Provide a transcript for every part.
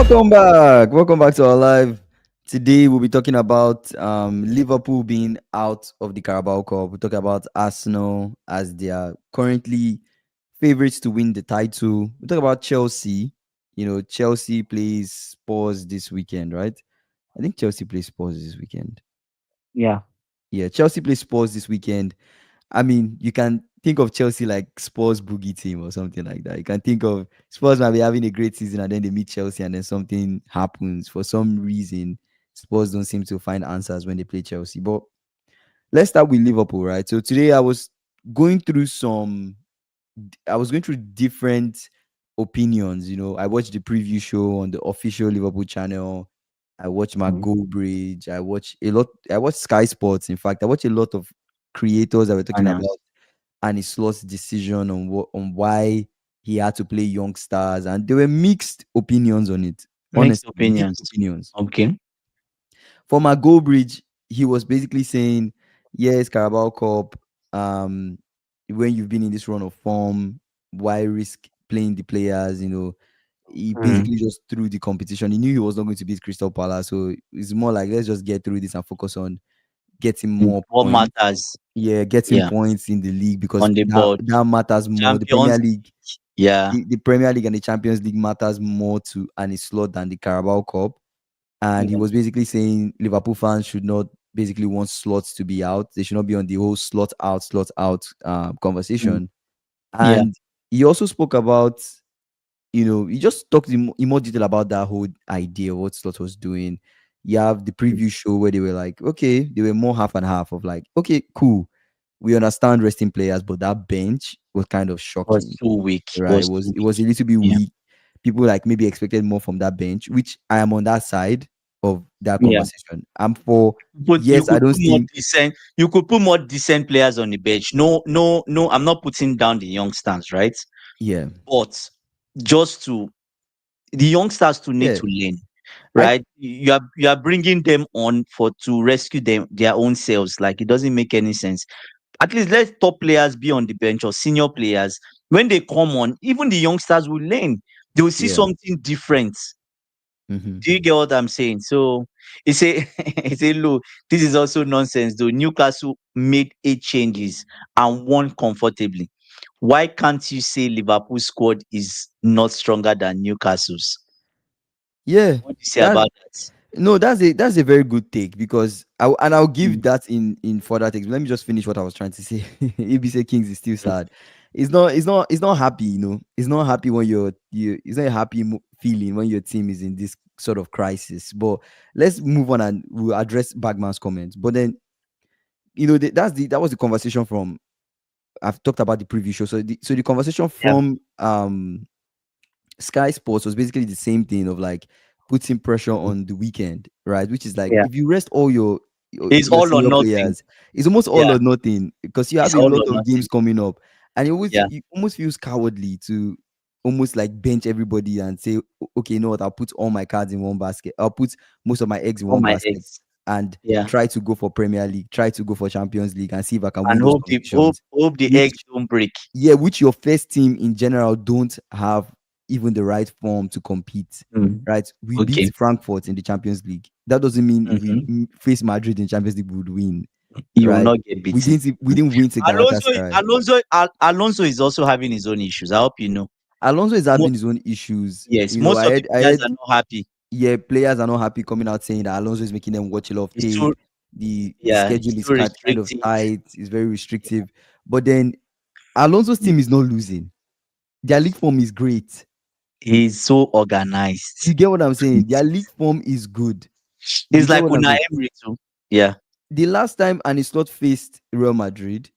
Welcome back. Welcome back to our live. Today we'll be talking about Liverpool being out of the Carabao Cup. We'll talk about Arsenal as they are currently favorites to win the title. We'll talk about Chelsea. Chelsea plays Spurs this weekend, right? I think Chelsea plays Spurs this weekend. Yeah. Yeah, Chelsea plays Spurs this weekend. I mean, you can think of Chelsea like Spurs boogie team or something like that. You can think of Spurs might be having a great season and then they meet Chelsea and then something happens. For some reason, Spurs don't seem to find answers when they play Chelsea. But let's start with Liverpool, right? So today going through some I was going through different opinions. I watched the preview show on the official Liverpool channel. I watched Mm. Margot Bridge. I watched a lot. I watched Sky Sports. In fact, I watched a lot of creators that were talking about Finance. Arne Slot's decision on why he had to play young stars, and there were mixed opinions on it. Mixed Honestly, mixed opinions. opinions. Okay. For my Bridge, he was basically saying, yes, Carabao Cup, when you've been in this run of form, why risk playing the players? He Mm. basically just threw the competition. He knew he was not going to beat Crystal Palace, so it's more like let's just get through this and focus on getting more What points. matters? Yeah, getting Yeah. points in the league because On the that board. that matters more. The Premier Champions. League, Yeah. the Premier League and the Champions League matters more to Arne Slot than the Carabao Cup. And he Yeah. was basically saying Liverpool fans should not basically want slots to be out. They should not be on the whole slot out Mm. conversation. Yeah. And he also spoke about, he just talked in more detail about that whole idea of what Slot was doing. You have the preview show where they were like, okay, they were more half and half of like, okay, cool. We understand resting players, but that bench was kind of Was shocking, too weak. right? Was It was too it was a weak. little bit Yeah. weak. People like maybe expected more from that bench, which I am on that side of that Yeah. conversation. I'm for But you yes, I could don't put more see decent. You could put more decent players on the bench. No, no, no. I'm not putting down the youngsters, right? yeah. But just to the youngsters to need Yeah. to learn, I right? You are bringing them on for to rescue them their own selves. Like it doesn't make any sense. At least let top players be on the bench or senior players. When they come on, even the youngsters will learn. They will see yeah. something different. Hmm. Do you get what I'm saying? So it's a it's a low. This is also nonsense though. Newcastle made 8 changes and won comfortably. Why can't you say Liverpool squad is not stronger than Newcastle's? Yeah. What do you say That about that? No, that's a very good take because I'll give Mm. that in further takes. Let me just finish what I was trying to say. ABC Kings is still sad. It's not happy, It's not happy when it's not a happy feeling when your team is in this sort of crisis. But let's move on and we'll address Bagman's comments. But then, that was the conversation from I've talked about the preview show. So the conversation Yeah, from Sky Sports was basically the same thing of like putting pressure on the weekend, right? Which is like yeah. if you rest all It's your all or senior nothing. players, it's almost all Yeah, or nothing because you have it's a all lot or of games nothing. coming up, and Yeah, you almost feels cowardly to almost like bench everybody and say, okay, you know what? I'll put all my cards in one basket. I'll put most of my eggs in all one my basket eggs. and Yeah, try to go for Premier League, try to go for Champions League, and see if I can and win those competitions. hope the Which eggs don't break. yeah, which your first team in general don't have even the right form to compete. Mm. Right? We beat Okay. Frankfurt in the Champions League. That doesn't mean if we Hmm. face Madrid in Champions League, we would win. You will Right? not get We beaten. didn't we didn't win to Galatasaray. Alonso is also having his own issues. I hope you know. Alonso is Mo- having his own issues. yes, most of the I players are heard not happy. yeah, players are not happy coming out saying that Alonso is making them watch a lot of It's too tape. The yeah, schedule it's is too kind of restrictive. tight, it's very restrictive. But then Alonso's team is not losing. Their league form is great. He's so organized. You get what I'm saying? Their league form is good. You It's get like what I'm Una saying? Emery too. Yeah, The last time and it's not faced Real Madrid,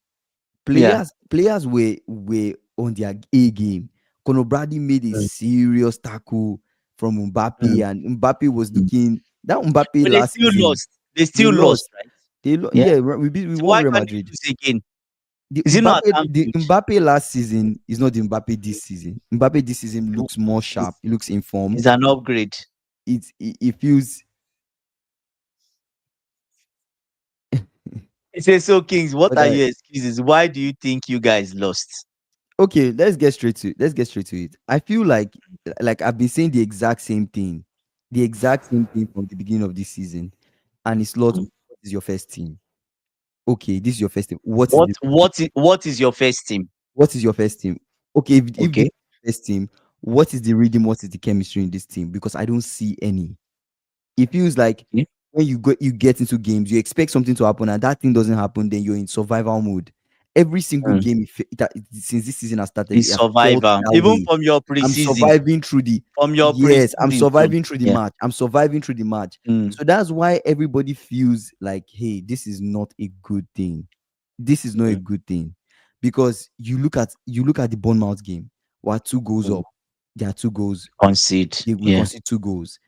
yeah. players were on their A game. Conor Bradley made a Mm, serious tackle from mm, Mbappe, and Mbappe was mm. looking that Mbappe But they last still season. lost. They They still lost. lost, right? Yeah. Yeah, we So won why Real can't they Madrid. lose again? The Is it not Mbappe, the advantage? Mbappe last season is not the Mbappe this season. Mbappe this season looks more sharp. It's, He looks it's informed. an upgrade. It feels It says so, Kings. What but are your excuses? Why do you think you guys lost? okay, let's get straight to it. I feel like I've been saying the exact same thing the exact same thing from the beginning of this season. And it's Lord, what is your first team? Okay, this is your first team. What is your first team? What is your first team? Okay, if this Okay. is your first team, what is the rhythm? What is the chemistry in this team? Because I don't see any. It feels like Okay. when you get into games, you expect something to happen, and that thing doesn't happen, then you're in survival mode. Every single Mm. game since this season has started, it It's has felt survivor. that Even way. from your I'm preseason. surviving through the From your yes, I'm preseason too. surviving through the Yeah. match. I'm surviving through the match. Mm. So that's why everybody feels like, hey, this is not a good thing. This is not a Mm. good thing. Because you look at the Bournemouth game, we're 2 goals Mm. up. There are 2 goals. Concede. We Yeah. concede 2 goals.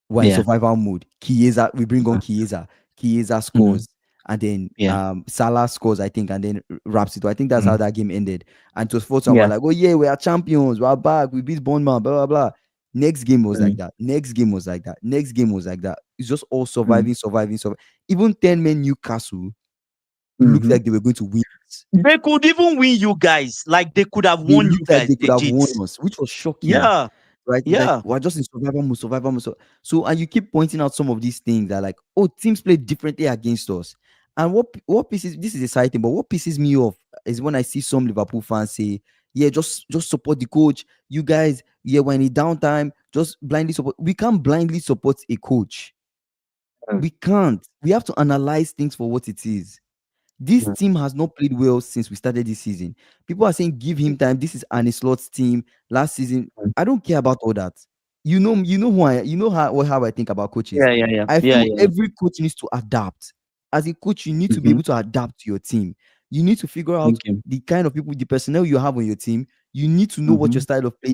We're in Yeah. survival mode. Chiesa, we bring on Chiesa. Chiesa Mm. scores. And then Yeah. Salah scores, I think, and then wraps it. I think that's how Mm. that game ended. And it was 4-1. We're Yeah. like, oh yeah, we are champions. We're back. We beat Bournemouth, blah, blah, blah. Next game was like Mm. that. Next game was like that. Next game was like that. It's just all Mm. surviving, surviving, surviving. Even 10 men Newcastle looked Mhm. like they were going to win. They could even win you guys. Like they could have They won you looked like guys. they could have Legit. won us, which was shocking. Yeah. Right? Like Yeah. we're just in survival mode, survival mode. So and you keep pointing out some of these things that like, oh, teams play differently against us. And what pisses this is exciting, but what pisses me off is when I see some Liverpool fans say, yeah, just support the coach. You guys, yeah, when in downtime, just blindly support. We can't blindly support a coach. Mm. We can't. We have to analyze things for what it is. This Mm. team has not played well since we started this season. People are saying give him time. This is Arne Slot's team. Last season, Mm. I don't care about all that. You know who you know how I think about coaches. Yeah. Yeah. Yeah. I Yeah. feel Yeah. every coach needs to adapt. As a coach, you need to be Mm-hmm. able to adapt to your team. You need to figure out Okay. the kind of people, the personnel you have on your team. You need to know what Mm-hmm. your style of play.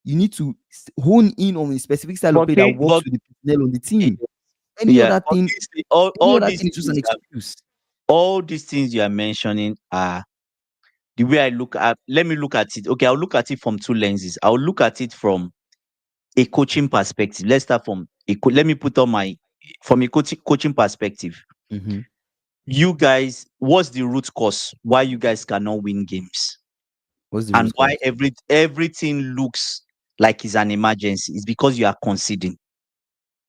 You need to hone in on a specific style of But play that works with the personnel on the team. Any yeah, other thing, any all other these thing is just things an are, excuse. all these things you are mentioning are the way I look at. Let me look at it. Okay, I'll look at it from two lenses. I'll look at it from a coaching perspective. Let's start from let me put on my from a coaching perspective. Mhm. You guys, what's the root cause why you guys cannot win games, What's the and root why cause? everything looks like it's an emergency? It's because you are conceding.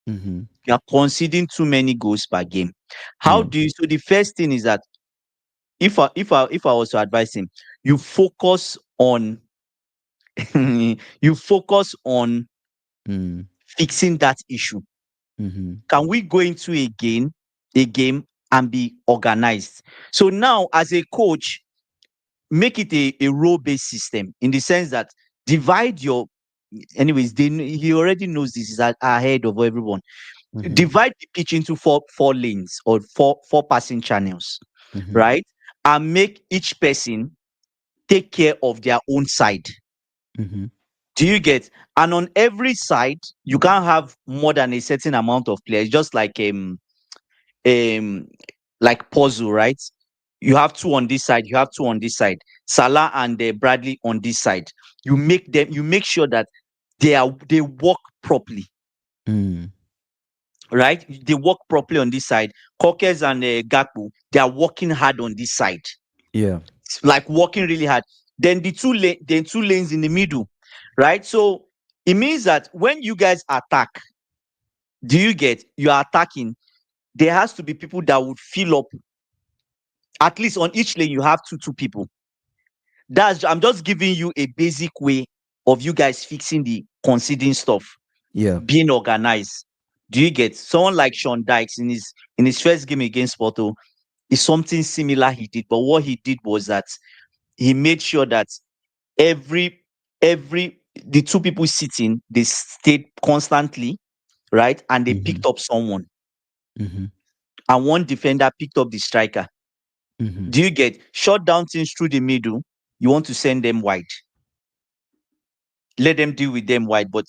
Mhm. You are conceding too many goals per game. How Yeah. do you? So the first thing is that if I was to advise him, you focus on you focus on Mm. fixing that issue. Mhm. Can we go into a game and be organized? So now, as a coach, make it a role-based system in the sense that divide your anyways, he already knows this is ahead of everyone. Mhm. Divide the pitch into four lanes or four passing channels, Mhm. right? And make each person take care of their own side. Mhm. Do you get? And on every side, you can't have more than a certain amount of players, just um like puzzle, right? You have two on this side, you have two on this side. Salah and Bradley on this side. You make sure that they work properly, Mm. right? They work properly on this side. Kokes and Gakpo, they are working hard on this side, Yeah. like working really hard. Then the two lanes in the middle, right? So it means that when you guys attack, do you get? You are attacking. There has to be people that would fill up. At least on each lane, you have two people. I'm just giving you a basic way of you guys fixing the conceding stuff, Yeah. being organized. Do you get? Someone like Sean Dykes in his first game against Porto is something similar he did, but what he did was that he made sure that every the two people sitting, they stayed constantly, right? And they Mhm. picked up someone, Mhm. and one defender picked up the striker. Mhm. Do you get? Shut down things through the middle? You want to send them wide, let them deal with them wide, but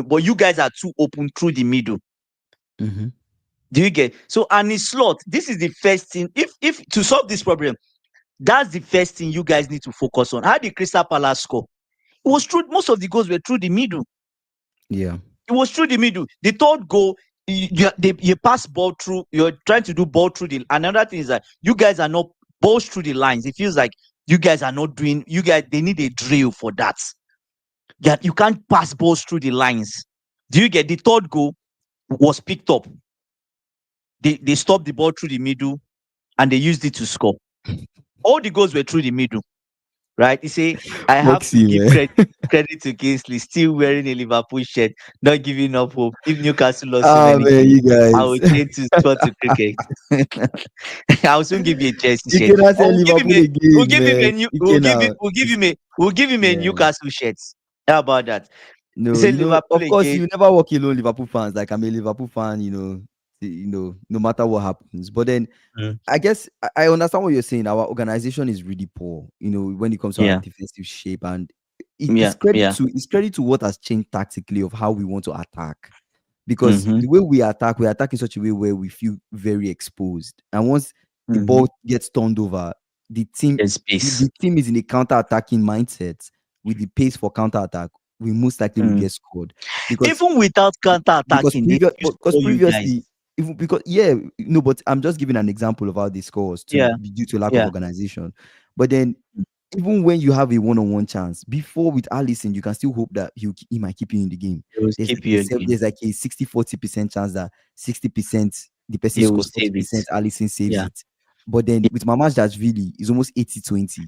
but you guys are too open through the middle. Mhm. Do you get? So, and his slot, this is the first thing. If to solve this problem, that's the first thing you guys need to focus on. How did Crystal Palace score? It was through, most of the goals were through the middle. Yeah. It was through the middle. The third goal, you pass ball through. You're trying to do ball through the. Another thing is that you guys are not balls through the lines. It feels like you guys are not doing. You guys, they need a drill for that. That you can't pass balls through the lines. Do you get? The third goal? was picked up. They stopped the ball through the middle and they used it to score. All the goals were through the middle, right? He say, I have to Foxy, give man. credit to Kingsley, still wearing a Liverpool shirt, not giving up hope. If Newcastle lost so Ah, many man, games, you I guys. will change to sport to cricket. I'll soon give you a Chelsea You shirt. cannot say Or we'll give him Liverpool a we'll again, give him a man. new You cannot. we'll give him a Man. Newcastle shirt. How about that? He No, said Liverpool of course, again. you never walk alone, Liverpool fans. Like I'm a Liverpool fan, no matter what happens. But then Mm. I guess I understand what you're saying. Our organization is really poor, when it comes to our Yeah, defensive shape, and yeah, yeah. it's credit to what has changed tactically of how we want to attack. Because Mm-hmm. the way we attack in such a way where we feel very exposed. And once the Mm-hmm. ball gets turned over, the team There's space. the team is in a counter-attacking mindset with the pace for counter-attack, we most likely will Mm. get scored. Because Even without counter attacking, they still because score you guys. previously, even because yeah, no, but I'm just giving an example of how they scores to Yeah, be due to lack of yeah. organization. But then even when you have a one-on-one chance, before with Allison, you can still hope that he might keep you in the game. They will keep you again. There's like a 60-40% chance that 60% the person They will scores, save it. 40% Allison saves Yeah. it. But then with Mama's Dashvili, it's almost 80-20.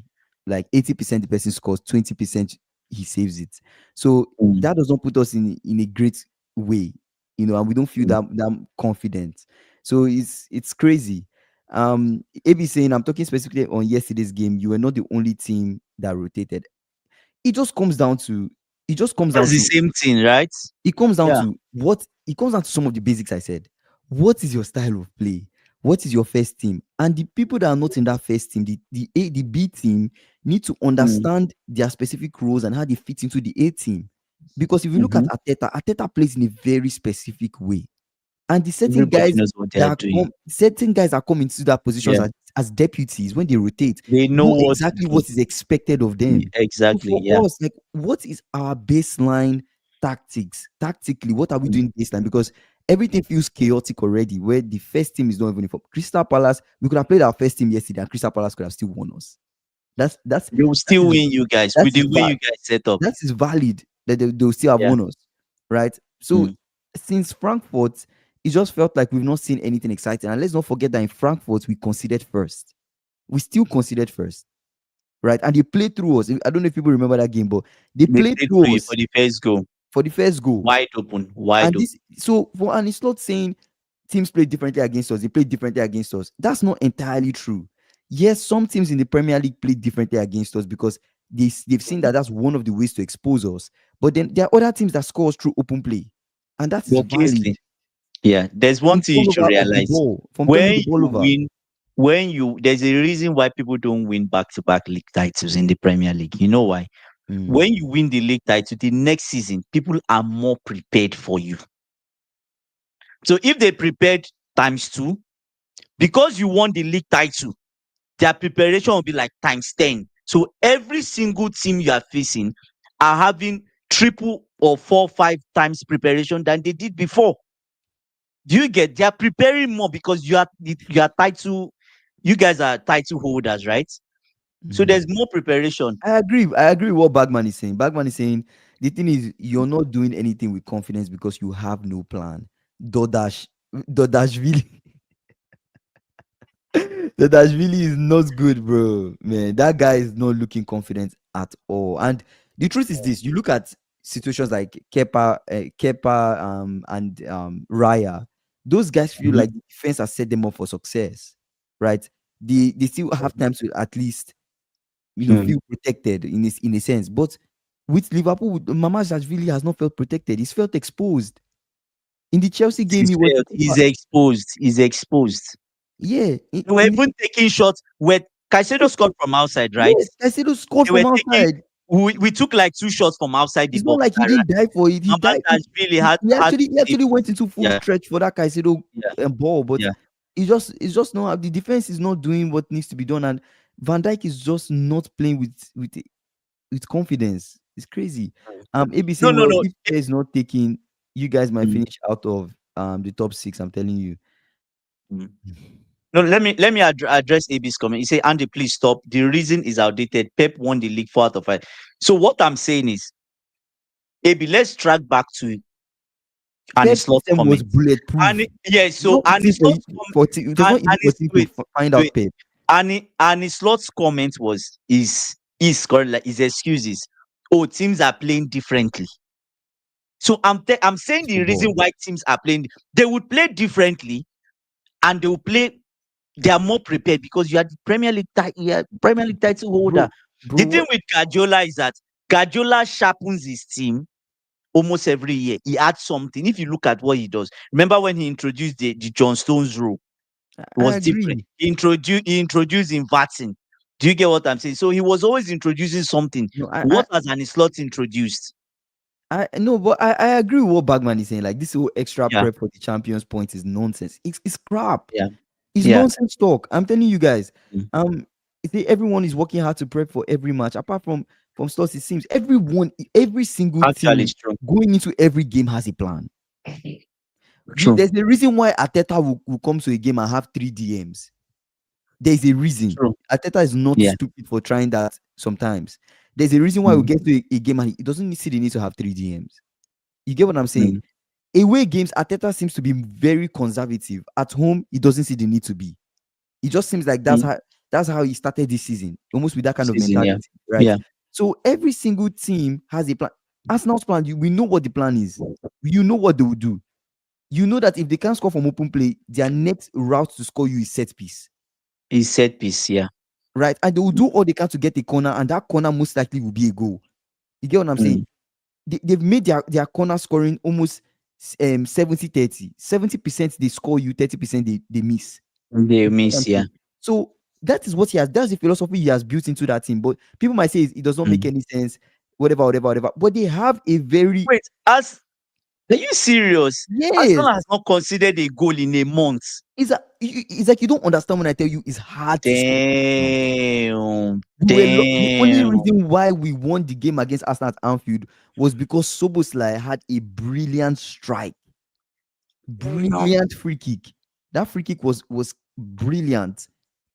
Like 80% the person scores, 20% he saves it. So Mm, that does not put us in a great way, and we don't feel mm. that confident. So it's crazy. AB saying, I'm talking specifically on yesterday's game. You were not the only team that rotated. It just comes down to it just comes down That's the to same thing, right? it comes down Yeah. to what it comes down to some of the basics I said. What is your style of play? What is your first team? And the people that are not in that first team, the B team, need to Mm, understand their specific roles and how they fit into the A team. Because if you look at mhm. Ateta plays in a very specific way. And the Everybody knows what they are doing. certain guys that come into that positions Yeah. as deputies when they rotate They know know what to exactly do. what is expected of them. So Exactly. for Yeah. us, like, what is our baseline tactics? Tactically, what are we Mm. doing baseline? Because everything feels chaotic already, where the first team is not even informed. Crystal Palace, we could have played our first team yesterday, and Crystal Palace could have still won us. That's that's They will that still is win you guys that with the is way va- you guys set up. that is valid that they'll still have Yeah. won us, right? So Mm. since Frankfurt, it just felt like we've not seen anything exciting. And let's not forget that in Frankfurt, we conceded first. We still conceded first, right? And they played through us. I don't know if people remember that game, but they They played played for through you us for the first goal. for the first goal. Wide open. Wide And open. and it's not saying teams play differently against us, they play differently against us. That's not entirely true. Yes, some teams in the Premier League play differently against us because they've seen that that's one of the ways to expose us. But then there are other teams that score us through open play, and that is But valid Kingsley, yeah, there's one from thing you should turnover of the realize. ball, from turning When the ball you over. win, there's a reason why people don't win back-to-back league titles in the Premier League. You know why? Mm, When you win the league title, the next season, people are more prepared for you. So if they prepared times two, because you won the league title, their preparation will be like times 10. So every single team you are facing are having triple or 4, 5 times preparation than they did before. Do you get? They are preparing more because you are title, you guys are title holders, right? So mm. there's more preparation. I agree with what Bagman is saying. Bagman is saying the thing is you're not doing anything with confidence because you have no plan. Dodash Dodashvili Dodashvili is not good, bro. Man, that guy is not looking confident at all. And the truth is this: you look at situations like Kepa, and Raya. Those guys feel Mhm. like the defense has set them up for success, right? They still have time to at least Hmm. feel protected in a sense. But with Liverpool, Mama Jashvili has not felt protected. He's felt exposed. In the Chelsea game, He's he was failed. He's exposed. He's exposed. yeah. They were even taking shots where Caicedo scored from outside, right? Yes, Caicedo scored They were from taking. outside. We took like 2 shots from outside the It's not box. like he didn't die for it. He Mama died. Dashvili had to He save actually it. went into full Yeah, stretch for that Caicedo yeah, ball, but yeah. it's just not the defense is not doing what needs to be done, and Van Dijk is just not playing with confidence. It's crazy. AB No, saying, no, well, no. if care is not taking, you guys might Mm, finish out of the top six. I'm telling you. mm. No, let me address AB's comment. He said, Andy, please stop. The reason is outdated. Pep won the league 4 out of 5. So what I'm saying is, AB, let's track back to And Pep his slot system was comment. bulletproof. Yeah, It's so not easy for you for it was not easy and for his team to wait, find wait, out Pep. and his slot's comment was is correct, like his excuses. Oh, teams are playing differently. So I'm saying It's the reason football. why teams are playing, they would play differently, and they will play. They are more prepared because you are the Premier League title holder. Bro, The bro, thing what with Guardiola is that Guardiola sharpens his team almost every year. He adds something. If you look at what he does, remember when he introduced the John Stones rule, it I was different. agree. He introduced inverting. Do you get what I'm saying? So he was always introducing something. No, What has Ancelotti introduced? I no, but I agree with what Bagman is saying. Like this whole extra Yeah, prep for the Champions point is nonsense. It's crap. yeah, It's yeah. nonsense talk. I'm telling you guys. Mm. Um, you see, everyone is working hard to prep for every match. Apart from slots, it seems everyone, every single Actually, team it's true. going into every game has a plan. True. There's a reason why Ateta will come to a game and have 3 DMs. There's a reason. True. Ateta is not Yeah. stupid for trying that sometimes. There's a reason why we Mm, get to a game and he doesn't see the need to have 3 DMs. You get what I'm saying? mm, Away games, Ateta seems to be very conservative. At home, he doesn't see the need to be. It just seems like mm. that's how he started this season, almost with that kind of Season, yeah. mentality, right? Yeah. So every single team has a plan. Arsenal's plan, we know what the plan is. You know what they will do. You know that if they can't score from open play, their next route to score you is set piece, He set piece, yeah. right? And they will do all they can to get a corner, and that corner most likely will be a goal. You get what I'm saying? Mm. They've made their corner scoring almost 70-30. 70% they score you, 30% they miss. They You get what I'm miss, yeah. saying? So that is what he has. That's the philosophy he has built into that team. But people might say it does not make Mm. any sense. Whatever, whatever, whatever. But they have a very Wait, as are you serious? yes. Arsenal has not considered a goal in a month. It's like you don't understand when I tell you it's hard to score. Damn. The only Damn. reason why we won the game against Arsenal at Anfield was because Soboslai had a brilliant strike, brilliant free kick. That free kick was brilliant.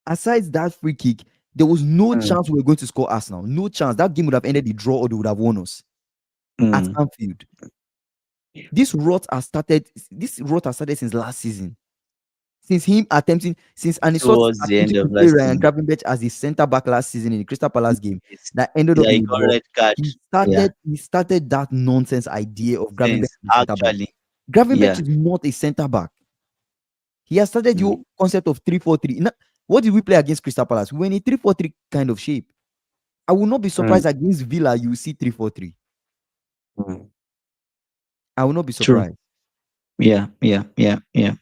Aside that free kick, there was no Mm, chance we were going to score Arsenal. No chance. That game would have ended the draw or they would have won us at mm. Anfield. This rot has started since last season. Since Anisot Towards the end attempting to of play last Ryan season. Gravenberch as a centre back last season in the Crystal Palace game Yes. that ended up Yeah, in he a got draw. red card. He Yeah. started that nonsense idea of Gravenberch Sense. as a centre back. Actually. Gravenberch Yeah. is not a centre back. He has started Mm, your concept of 3-4-3. What did we play against Crystal Palace? We were in a 3-4-3 kind of shape. I will not be mm, surprised against Villa. You will see 3-4-3. mm. I will not be True. surprised. Yeah. Yeah. Yeah. Yeah.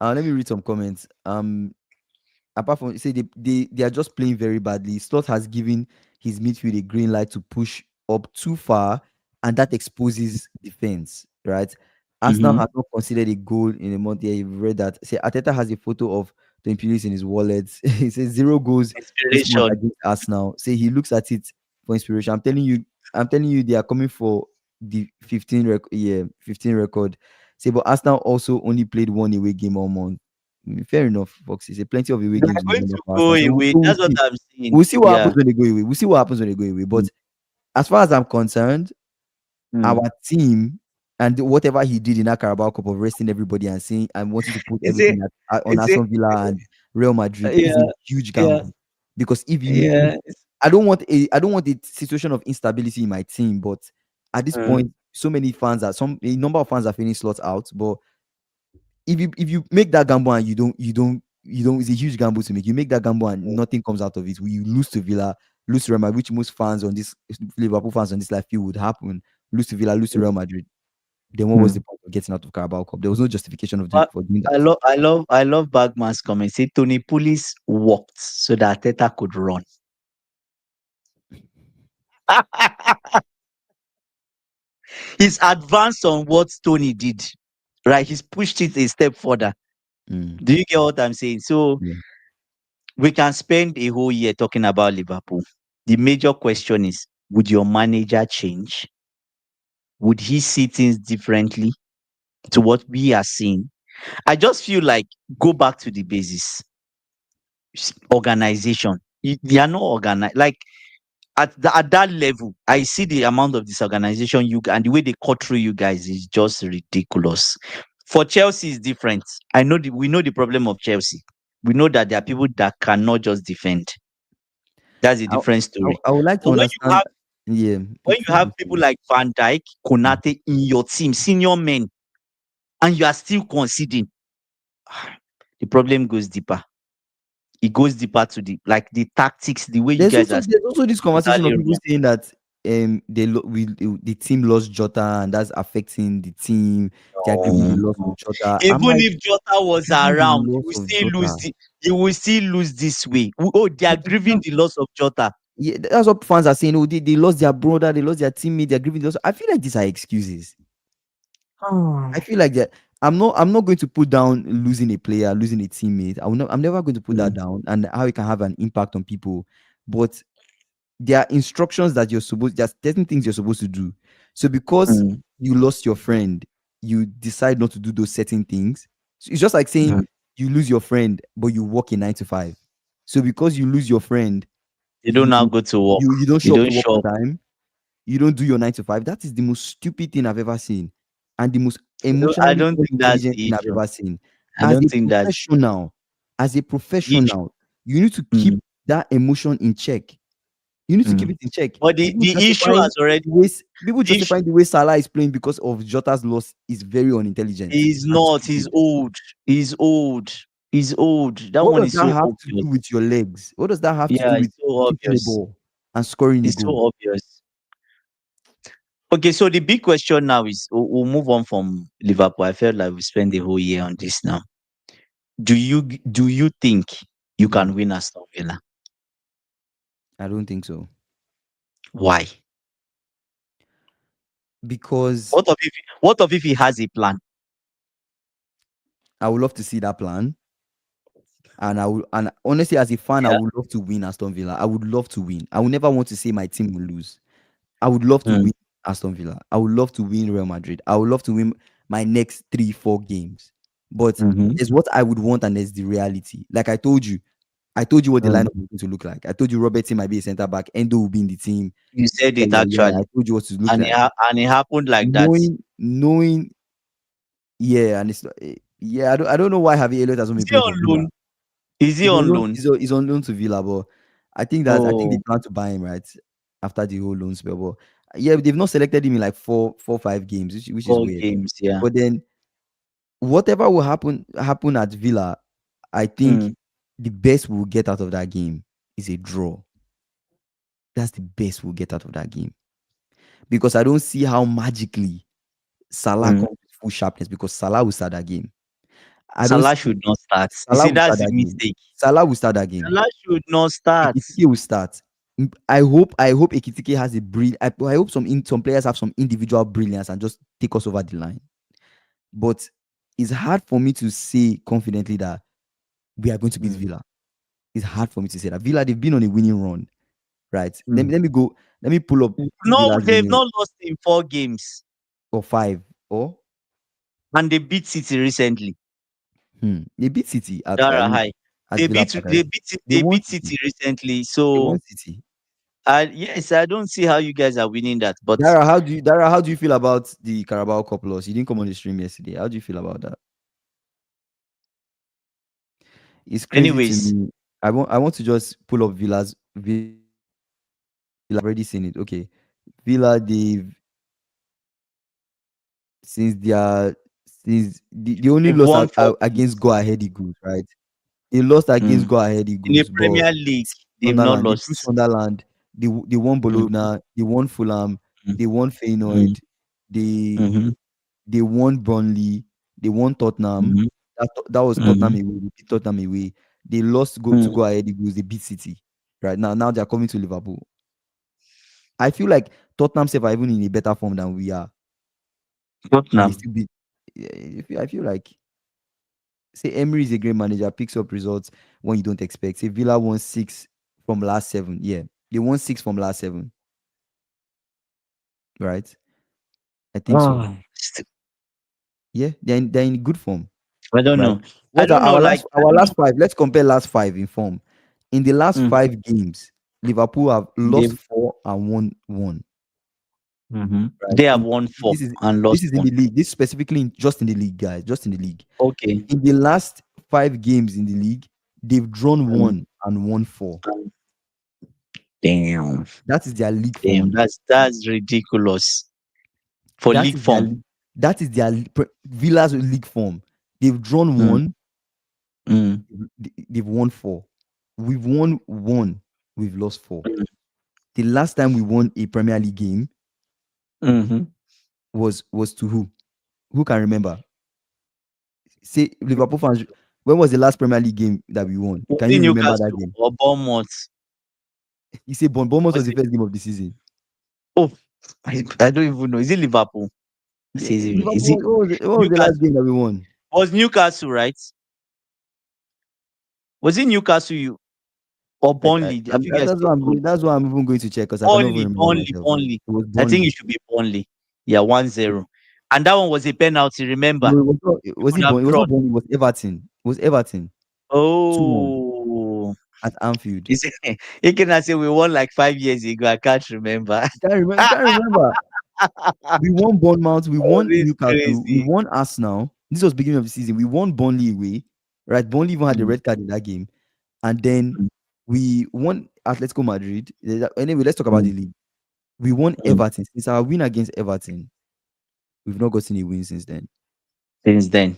Let me read some comments. Apart from say they are just playing very badly. Slot has given his midfield a green light to push up too far, and that exposes defense. Right? Arsenal Mm-hmm. has not considered a goal in a month. Yeah, you've read that. Say Ateta has a photo of the Imperials in his wallet. He says 0 goals this month Inspiration. against Arsenal. Say he looks at it for inspiration. I'm telling you, they are coming for the 15 record. Say, but Arsenal also only played one away game all month. Fair enough, Foxy. Say plenty of away They're games in going November to for go Arsenal. So, away. so we'll That's what see. I'm saying. We'll see what Yeah. happens when they go away. We'll see what happens when they go away. Mm, But as far as I'm concerned, our mm. team and whatever he did in that Carabao Cup of resting everybody and saying I wanted to put It's a, everything on it's a, Aston Villa and Real Madrid is yeah, a huge yeah, gamble. Because if he knew, yeah. I don't want a situation of instability in my team. But at this Mm, point, a number of fans are feeling slots out. But if you make that gamble and you don't, it's a huge gamble to make. You make that gamble and mm, nothing comes out of it. You lose to Villa, lose to Real Madrid, which most fans on this Liverpool fans on this life feel would happen. Lose to Villa, lose to Real Madrid. Then what was mm. the point of getting out of Carabao Cup? There was no justification But for doing I that. love, I love, I love Bagman's comment. Say Tony Pulis walked so that Teta could run. He's advanced on what Tony did, right? He's pushed it a step further. Mm, Do you get what I'm saying? So yeah. we can spend a whole year talking about Liverpool. The major question is, would your manager change? Would he see things differently to what we are seeing? I just feel like go back to the basis. Organization. You are not organized. Like at that level, I see the amount of disorganization and the way they cut through you guys is just ridiculous. For Chelsea, is different. We know the problem of Chelsea. We know that there are people that cannot just defend. That's a I, different story. I would like to But understand. Yeah, when you have people like Van Dijk, Mm. Konate in your team, senior men, and you are still conceding, the problem goes deeper. It goes deeper to the tactics, the way you guys are There's also this conversation totally of people wrong. saying that the team lost Jota and that's affecting the team. They're grieving the No, loss of no. Jota. I'm Even like, if Jota was grieving the around, loss of Jota. you will still lose this way. Oh, they are But you grieving can't. the loss of Jota. Yeah, that's what fans are saying. Oh, they lost their brother, they lost their teammate, they're grieving the loss. I feel like these are excuses. I feel like that I'm not going to put down losing a player, losing a teammate. I'm never going to put that Mm, down and how it can have an impact on people. But there are instructions that there's certain things you're supposed to do. So because mm, you lost your friend, you decide not to do those certain things. So it's just like saying mm. you lose your friend, but you work a 9 to 5. So because you lose your friend, They don't you now go to work. you don't They show up to don't work show on up. time, you don't do your 9 to 5. That is the most stupid thing I've ever seen, and the most I emotionally don't think that's unintelligent the thing I've issue. ever seen. I As don't a think that's professional, as a the issue. professional, you need to keep Mm, that emotion in check. You need to keep mm. it in check. But the issue has already People the issue justifying the way Salah is playing because of Jota's loss is very unintelligent is and not. He's stupid. old. He's old. He's old. That What one does is that so have to do obvious. with your legs? What does that have to Yeah, do with it's so kicking a obvious. ball and scoring a It's goal? so obvious. Okay, so the big question now is we'll move on from Liverpool. I felt like we spent the whole year on this now. Do you think you Mm, can win Aston Villa? I don't think so. Why? Because What of if he has a plan? I would love to see that plan. And honestly, as a fan, I Yeah. would love to win Aston Villa. I would love to win. I would never want to say my team will lose. I would love to Mm, win Aston Villa. I would love to win Real Madrid. I would love to win my next 3, 4 games. But mm-hmm, there's what I would want and there's the reality. Like I told you what the mm. lineup was going to look like. I told you Robertson might be a centre back, Endo will be in the team. You said Yeah, it yeah, yeah. I actually, told you what to look and like. and it happened like that. Knowing, yeah, and yeah. I don't know why Javi Elliott has not Is been he playing on for Villa. loan? Is he on loan? He's on loan to Villa, but I think they Oh, plan to buy him right after the whole loan spell. But yeah, they've not selected him in like 4, 5 games, which is four weird. games. Yeah. But then whatever will happen at Villa, I think Mm, the best we'll get out of that game is a draw. That's the best we'll get out of that game because I don't see how magically Salah mm. comes with full sharpness because Salah will start that game. I don't Salah see should not start. You Salah see, will that's start the that game. mistake. Salah will start that game. Salah should not start. Ekitike will start. I hope Ekitike has a brilliant. I hope some players have some individual brilliance and just take us over the line. But it's hard for me to say confidently that we are going to beat Mm, Villa. It's hard for me to say that. Villa, they've been on a winning run, right? Let me mm. let me go. Let me pull up No, Villa's they've winning not lost in 4 games, or 5 or and they beat City recently. they beat City Dara High. at Villa Park, right? They They won beat City. City recently. They So won City. yes, I don't see how you guys are winning that. But Dara, how do you feel about the Carabao Cup loss? You didn't come on the stream yesterday. How do you feel about that? It's crazy to anyways, me. I want to just pull up Villa. I've already seen it. Okay. Villa, they've since their since the only they've loss won 4 games. against Go Ahead Eagles, right? They lost against Mm. Go Ahead In the Eagles, but Premier League, they've not Sunderland, they drew lost. Sunderland, they won Mm, Bologna, they won Fulham, mm, they won mm, Feyenoord, they mhm, they won Burnley, they won Tottenham. mhm, That was Tottenham mhm, away. They beat Tottenham away. They lost to mm. Go Ahead Eagles. They beat City. Right now they're coming to Liverpool. I feel like Tottenham self are even in a better form than we are, and they Tottenham. still beat. I feel like say Emery is a great manager, picks up results when you don't expect. Say Villa won 6 from last 7. Yeah, they won 6 from last 7. Right? I think so. Oh, Yeah, they're in good form. I don't Right? know. I What are don't know. Like I our don't know. last 5? Let's compare last 5 in form. In the last Mm. 5 games, Liverpool have lost They've 4 and won one. Right? They have won 4 This is and this lost is in 1. the league. This specifically just in the league, guys. Just in the league. Okay. In the last 5 games in the league, they've drawn Mm. one and won 4. Damn. That is their league Damn. form. That's ridiculous for That league is their form. Villa's league form. They've drawn Mm. one, Mm. they've won 4. We've won 1, we've lost 4. Mm. The last time we won a Premier League game Mhm. was to who? Who can remember? Say Liverpool fans. When was the last Premier League game that we won? Was Can it you remember that Newcastle game? or Bournemouth? You say Bournemouth was Was the it? first game of the season. Oh, I don't even know. Is it Liverpool? Yeah, Is Liverpool. it What was the last Newcastle? game that we won? Was Newcastle right? Was it Newcastle or Burnley? I think I said Burnley. That's why I'm even going to check because I cannot even remember myself. Burnley. It was I think it Burnley. should be Burnley. Yeah, 1-0. And that one was a penalty, remember? No, it was not. We Was could it have Burnley? It was drawn. not Burnley. It was Everton. It was Everton. 2-1 Oh, at Anfield. you see, you can say we won like 5 years ago. I can't remember. You can't remember. You can't remember. We won Bournemouth. We Oh, won this Newcastle. We crazy. won Arsenal. This was beginning of the season. We won Burnley away. Right. Burnley even had the Mm, red card in that game. And then mm, we won Atletico Madrid. Anyway, let's talk about mm, the league. We won mm. Everton. Since our win against Everton, we've not gotten a win since then. Since then.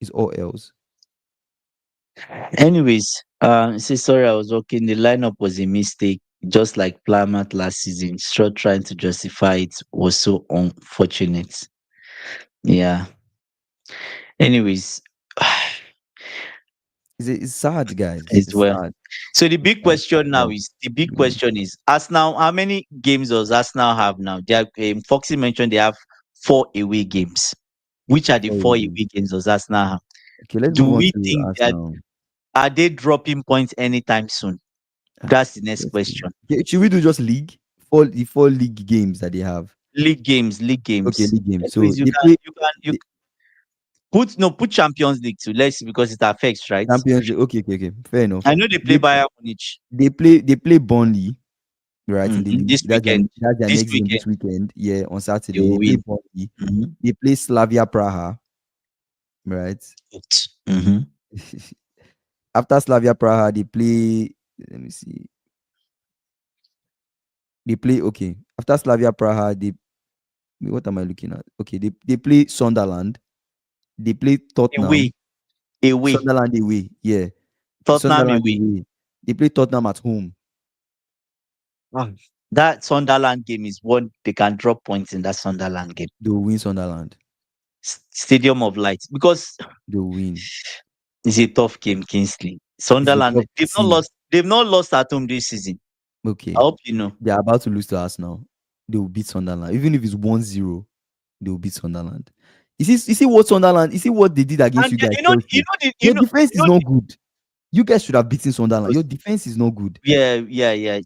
It's all else. Anyways, say sorry, I was working. The lineup was a mistake, just like Plymouth last season. Sure, trying to justify it was so unfortunate. Yeah. Anyways, It's sad, guys. as It's well. sad. So the It's big sad. question now Well, is the big mm, question is Arsenal. How many games does Arsenal have now? They are, Foxy mentioned they have 4 away games. Which are the before 4 away games does Arsenal have? okay, let's Do move on we to think that Arsenal. are they dropping points anytime soon? Ah, That's the next let's see. question. Okay, should we do just league? The 4 league games that they have. League games, league Okay, games. league games. So Anyways, they play you the put Champions League too. Let's see because it affects, right? Champions League. Okay. Fair enough. I know they play They Bayern Munich they play Burnley, right, in the league. this weekend. That's their This next game weekend this weekend. Yeah, on they Saturday. will They play win. Burnley. Mm-hmm. They play Slavia Praha, right? Mm-hmm. After Slavia Praha, they play. Let me see. They play okay. After Slavia Praha, what am I looking at? Okay, they play Sunderland. They play Away, Tottenham. away, Sunderland away. Yeah. Tottenham Sunderland away. away. They play Tottenham at home. Ah. That Sunderland game is one they can drop points in that Sunderland game. They'll win Sunderland. Stadium of Light because They'll win. it's a tough game, Kingsley. It's a Sunderland, tough see. they've not lost at home this season. I Okay. hope you know. They are about to lose to Arsenal. They will beat Sunderland. Even if it's 1-0, they will beat Sunderland. You see what Sunderland, you see what they did against And you guys, you Chelsea. know the Your defense you is know not good. You guys should have beaten Sunderland. the Your defense is not good. yeah.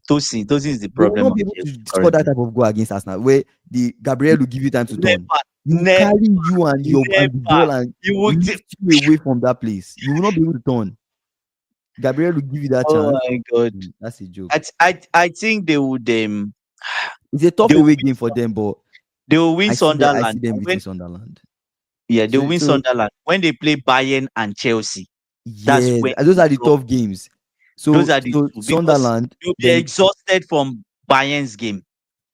Tosin is the They will problem not of be able to Chelsea score that currently. type of goal against Arsenal, where the Gabriel will give you time to turn. Never, He will never, carry you and the never. ball and You would. lift you away from that place. You will not be able to turn. Gabriel will give you that Oh chance. my god. That's a joke. I think they would It's a tough they will away win, game for them, but they will win I see Sunderland. them And beating Sunderland. they will win So Sunderland when they play Bayern and Chelsea. That's yes, when those they are the drop. tough games. Those So are the so two because Sunderland, you'll be then exhausted from Bayern's game,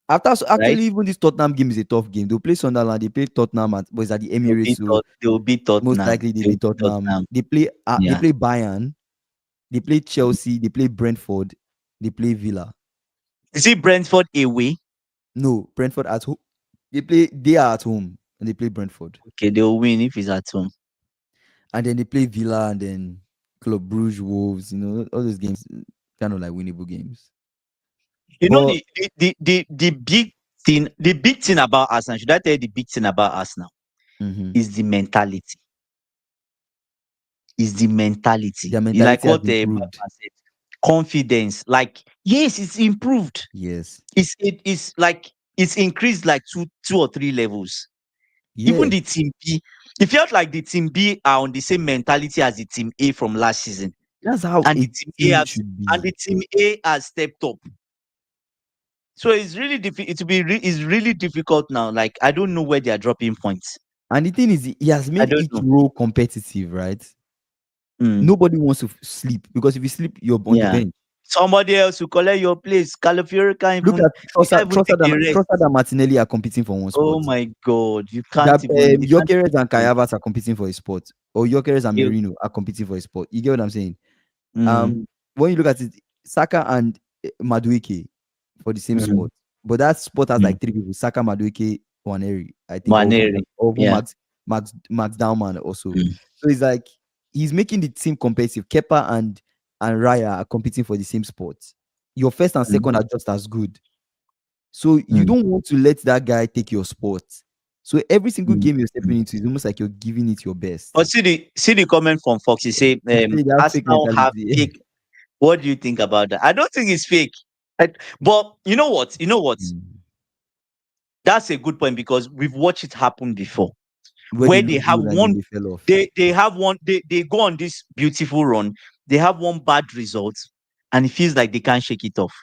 right? actually even this Tottenham game is a tough game. They'll play Sunderland, they play Tottenham but it's at the Emirates, so They will beat most Tottenham. likely they They will beat beat Tottenham. Tottenham. They Yeah. play Bayern, they play Chelsea, they play Brentford, they play Villa. Is it Brentford away? No, Brentford at home. They are at home and they play Brentford. Okay, they will win if it's at home. And then they play Villa and then Club Brugge, Wolves, all those games kind of like winnable games. You know But the big thing about Arsenal. Should I tell you the big thing about Arsenal mhm, is the mentality. Is the mentality. their Like mentality has what improved. Papa said. Confidence. Like yes, it's improved. Yes. It's like it's increased like two or three levels. Even Yeah. the team B, it felt like the team B are on the same mentality as the team A from last season, That's how and a team should The be. team A has stepped up. So it's really it's really difficult now. Like I don't know where they are dropping points. And the thing is, he has I made don't each know. role competitive, right? Mm, Nobody wants to sleep, because if you sleep, you're on the yeah. bench. Somebody else will collect your place. Calafiori can't Look even at he can't even take a rest. Trossard and Martinelli are competing for one Oh spot. my god, you can't even they can't Gyökeres and even Kayavas are competing for a spot, or Gyökeres and you Merino are competing for a spot. You get what I'm saying? mm, When you look at it, Saka and Madueke for the same mm, spot, but that spot has mm. like three people: Saka, Madueke, Waneri, I think, Waneri. or even Yeah. Max Dauman also. Mm, So it's like he's making the team competitive. Kepa and Raya are competing for the same spot. Your first and mm, second are just as good. So you mm, don't want to let that guy take your spot. So every single mm, game you're mm. stepping into is almost like you're giving it your best. But see the comment from Fox. He say You say they have fake Arsenal have mentality. fake. What do you think about that? I don't think it's fake. But you know what? You know what? Mm. That's a good point because we've watched it happen before. Where they Where they look have good and then one they fell off. they have one they go on this beautiful run, they have one bad result, and it feels like they can't shake it off.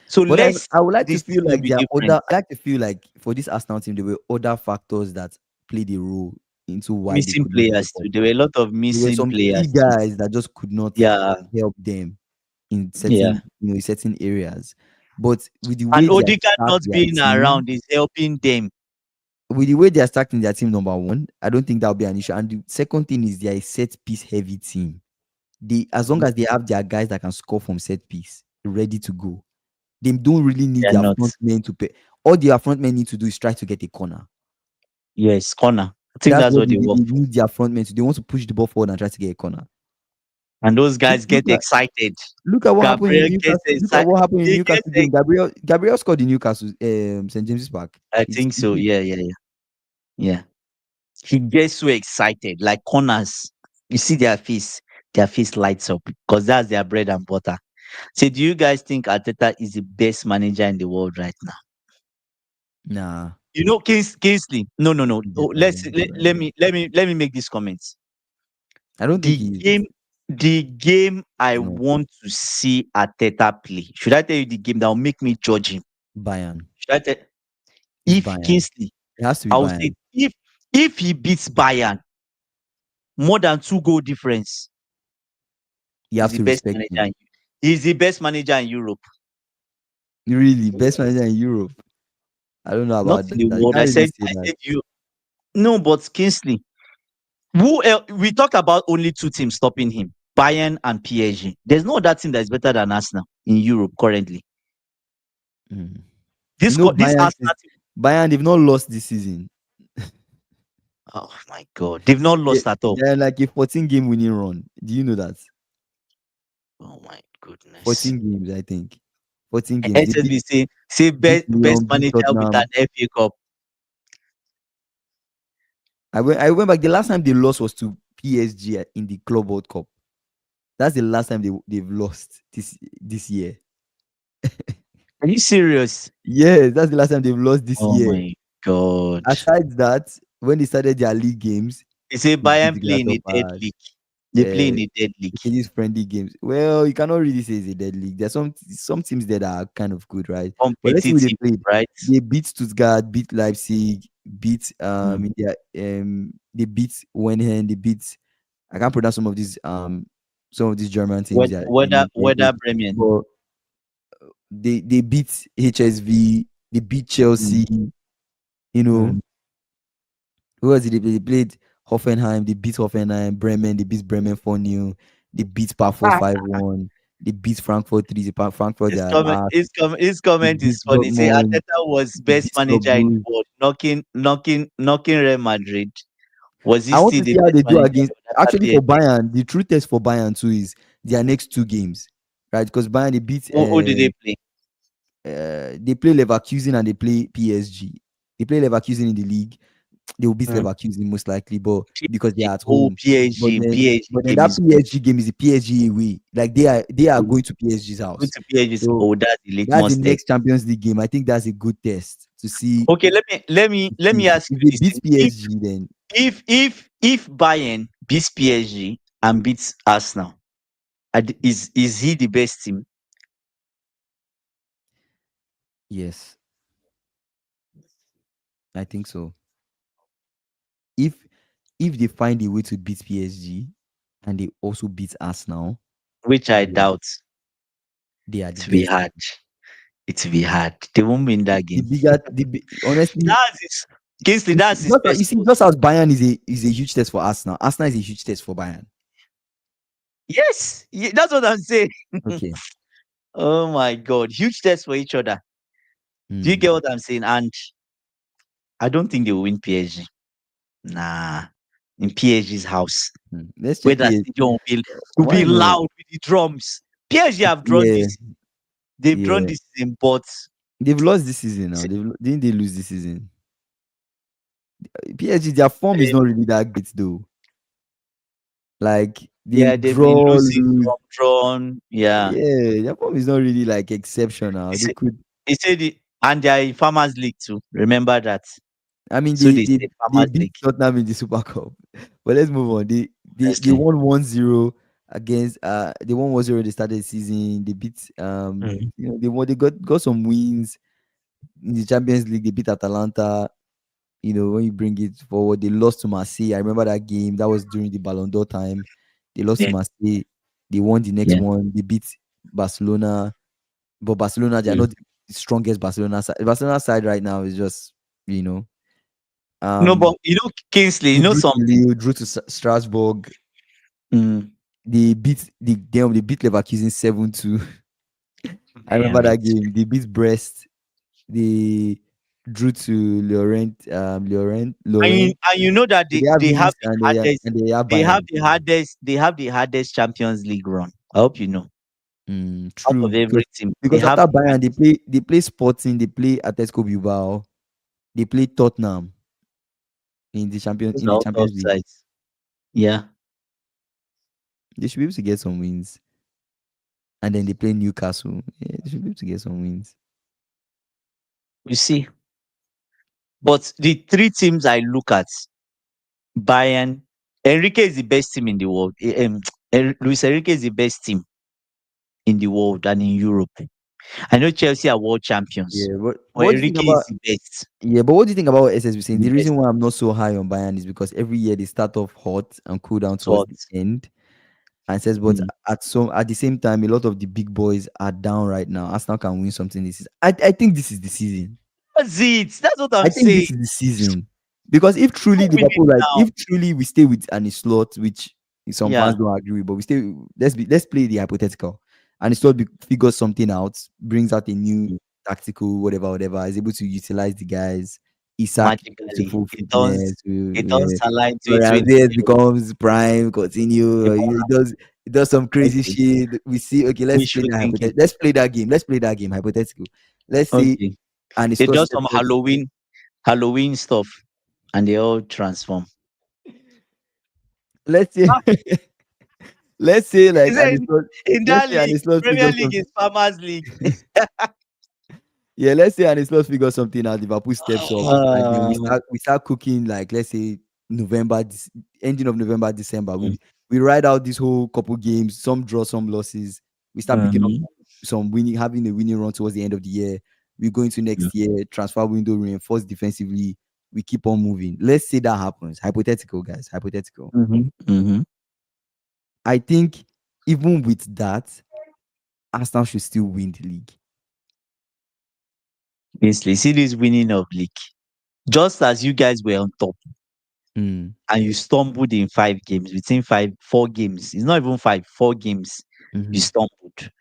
So But let's I would like to this feel season like be there are different. other. I like to feel like for this Arsenal team, there were other factors that played a role into why they Missing could not step players up. too. There were a lot of There were missing some key players too. guys that just could not Yeah, help them in yeah. certain, in certain areas. But with the And way they are Odegaard stacked not their being team, around is helping them. with the way they are stacking their team, number one, I don't think that'll be an issue. And the second thing is they are a set piece heavy team. They, as long Mhm. as they have their guys that can score from set piece ready to go, they don't really need They're their not. front men to pay. All their front men need to do is try to get a corner. Yes, corner. I think That's that's what what they they need. work They for. need their front men to. They want to push the ball forward and try to get a corner. And those Look, guys look get at excited. look at what happened in Gabriel gets Newcastle. Look at excited. what happened in He gets Newcastle game. Gabriel scored in Newcastle, St James's Park. I It's think he so. did. Yeah, yeah, yeah. Yeah. He gets so excited, like corners. You see their face lights up because that's their bread and butter. So, do you guys think Arteta is the best manager in the world right now? Nah, You know, Kingsley. No, no, no. best Oh, manager in the world right now. let me make these comments. I don't think The he is. game, the game I He's not. want to see Arteta play. Should I tell you the game that will make me judge him? Bayern. Should I tell? It's If Bayern. Kingsley, It has to be I will say Bayern. if he beats Bayern more than 2 goal difference, You he's have the to best respect manager. him. He's the best manager in Europe, Really, best manager in Europe. I don't know not about in this. the You world. can't really say I that. said you. No, but Kingsley, who else? We talk about only two teams stopping him: Bayern and PSG. There's no other team that is better than Arsenal in Europe currently. Mm. You This know, this Arsenal team. Bayern, they've not lost this season. Oh my God, they've not They, lost at all. they're like a 14 game winning run. Do you know that? Oh my goodness. 14 games, I think. 14 games. They SSB say beat best Lyon, beat manager with an Tottenham. FA Cup. I went back. The last time they lost was to PSG in the Club World Cup. That's the last time they've lost this year. Are you serious? Yes, that's the last time they've lost this Oh year. my God. Aside that, when they started their league games, They say they beat Bayern the play in a dead Grasshoppers. league. They play in Uh, a dead league. these friendly games. Well, you cannot really say it's a dead league. There's some teams there that are kind of good, right? But let's see who they Competitive, played. right? They beat Stuttgart, beat Leipzig, beat Mm. they beat Wenhen, they beat, I can't pronounce some of these German teams that Whether Bremen. but they beat HSV, they beat Chelsea, Mm. you know. Mm. Who was it? They played Hoffenheim, they beat Hoffenheim, Bremen, they beat Bremen 4-0, they beat Parfo Ah, 5-1, they beat Frankfurt 3, Frankfurt they are ass, his they comment beat is funny. Say Dortmund, Arteta was they best beat Club manager in the Brugge. world, knocking Real Madrid. Was he I want still to the see how best they do manager against, after actually, for PSG? Bayern. The true test for Bayern too is their next two games, right? Because Bayern they beat Who did they play? they play Leverkusen and they play PSG. They play Leverkusen in the league. They will beat Mm. Leverkusen most likely, but because they PSG. are at Oh, home. But PSG. then, PSG but then game that is good. PSG game is a PSG away. Like they are going to PSG's Good house. to PSG's. So Oh, that's the that's the litmus test. next Champions League game. I think that's a good test to see. Okay, let me ask If you they this beat thing. PSG, then If Bayern beats PSG and beats Arsenal, is he the best team? Yes, I think so. If if they find a way to beat PSG and they also beat Arsenal, which I they are, doubt. they are the It will be best. hard. It will be hard. They won't win that The game. bigger, honestly, That's it. Kingsley, that's his you best see, sport. just as Bayern is a huge test for Arsenal. Arsenal is a huge test for Bayern. Yes, that's what I'm saying. Okay. Oh my God, huge test for each other. Do you Hmm. get what I'm saying? And I don't think they will win PSG. Nah, in PSG's house, Let's where check that PSG. stadium will Why be not? loud with the drums. PSG have drawn Yeah, this. They've drawn yeah. this season, but They've lost this season now. Didn't they lose this season? PSG, their form is eh, not really that great though. Like they yeah, they've been draw, losing, lose. drawn. Yeah, Yeah, their form is not really like exceptional. it's They could. he said it, and they're in Farmers League too. Remember that. I mean, So they say they Farmers beat League. Tottenham in the Super Cup. But let's move on. They Honestly. won 1-0 against they won 1-0. They started the season. They beat Mhm. they got some wins in the Champions League. They beat Atalanta. When you bring it forward, they lost to Marseille. I remember that game. That was during the Ballon d'Or time. They lost to Yeah, Marseille. They won the next yeah. one. They beat Barcelona. But Barcelona, they are Mm. not the strongest Barcelona side. Barcelona side right now is just, you know, No, but um, Kingsley, they drew to something. Lille, drew to Strasbourg. Mm. They beat Leverkusen 7-2. I remember Damn it. that game. They beat Brest. They drew to Lorient. And you know that They have they have Nice the and hardest they have Bayern. they have the hardest Champions League run. I hope you know. Out True, of every team, they because have after the Bayern, hardest. they play Sporting, they play Atletico Bilbao, they play Tottenham Those in are the all top Champions League. sides. Yeah. They should be able to get some wins, and then they play Newcastle. Yeah, they should be able to get some wins. You see. But the three teams I look at, Bayern, Enrique is the best team in the world. Luis Enrique is the best team in the world and in Europe. I know Chelsea are world champions, Yeah, but but what do you think Enrique is about the best. what do you think about what SSB saying? The The best reason why I'm not so high on Bayern is because every year they start off hot and cool down towards sort. the end. And says, but Mm. at the same time, a lot of the big boys are down right now. Arsenal can win something this season. I think this is the season. That's it. That's what I'm I think saying. this is the season. Because if truly Don't win it Liverpool, like now. if truly we stay with an slot, which some fans Yeah. don't agree with, but we stay, let's play the hypothetical. And slot figures something out, brings out a new Mm. tactical, whatever, is able to utilize the guys. Isaac goes to Magically, full fitness. it turns Salah into a Florian 20 Wirtz year old. becomes prime, continue. He does some crazy Okay. shit. We see, okay, let's play Wishful that thinking. hypothetical. Let's play that game. Let's play that game, hypothetical. Let's say, Okay. and it's They slot do steps some up. Halloween stuff and they all transform. Let's say, Ah, let's say like is it in let's that say an league? slot Premier figure League something. is Farmers League. Yeah, let's say an slot figure something out. Liverpool steps up, and then Uh, we start cooking like let's say November, ending of November, December. mm, We ride out this whole couple games, some draw, some losses. We start picking up mhm, some winning, having a winning run towards the end of the year. We go into mm, next year, transfer window reinforce defensively. We keep on moving. Let's say that happens. Hypothetical, guys. Hypothetical. mhm, mhm. I think even with that, Arsenal should still win the league. Basically, see this winning of league. Just as you guys were on top Mm, and you stumbled in 5 games, between 4 games. It's not even 5, 4 games. You mhm. stumbled.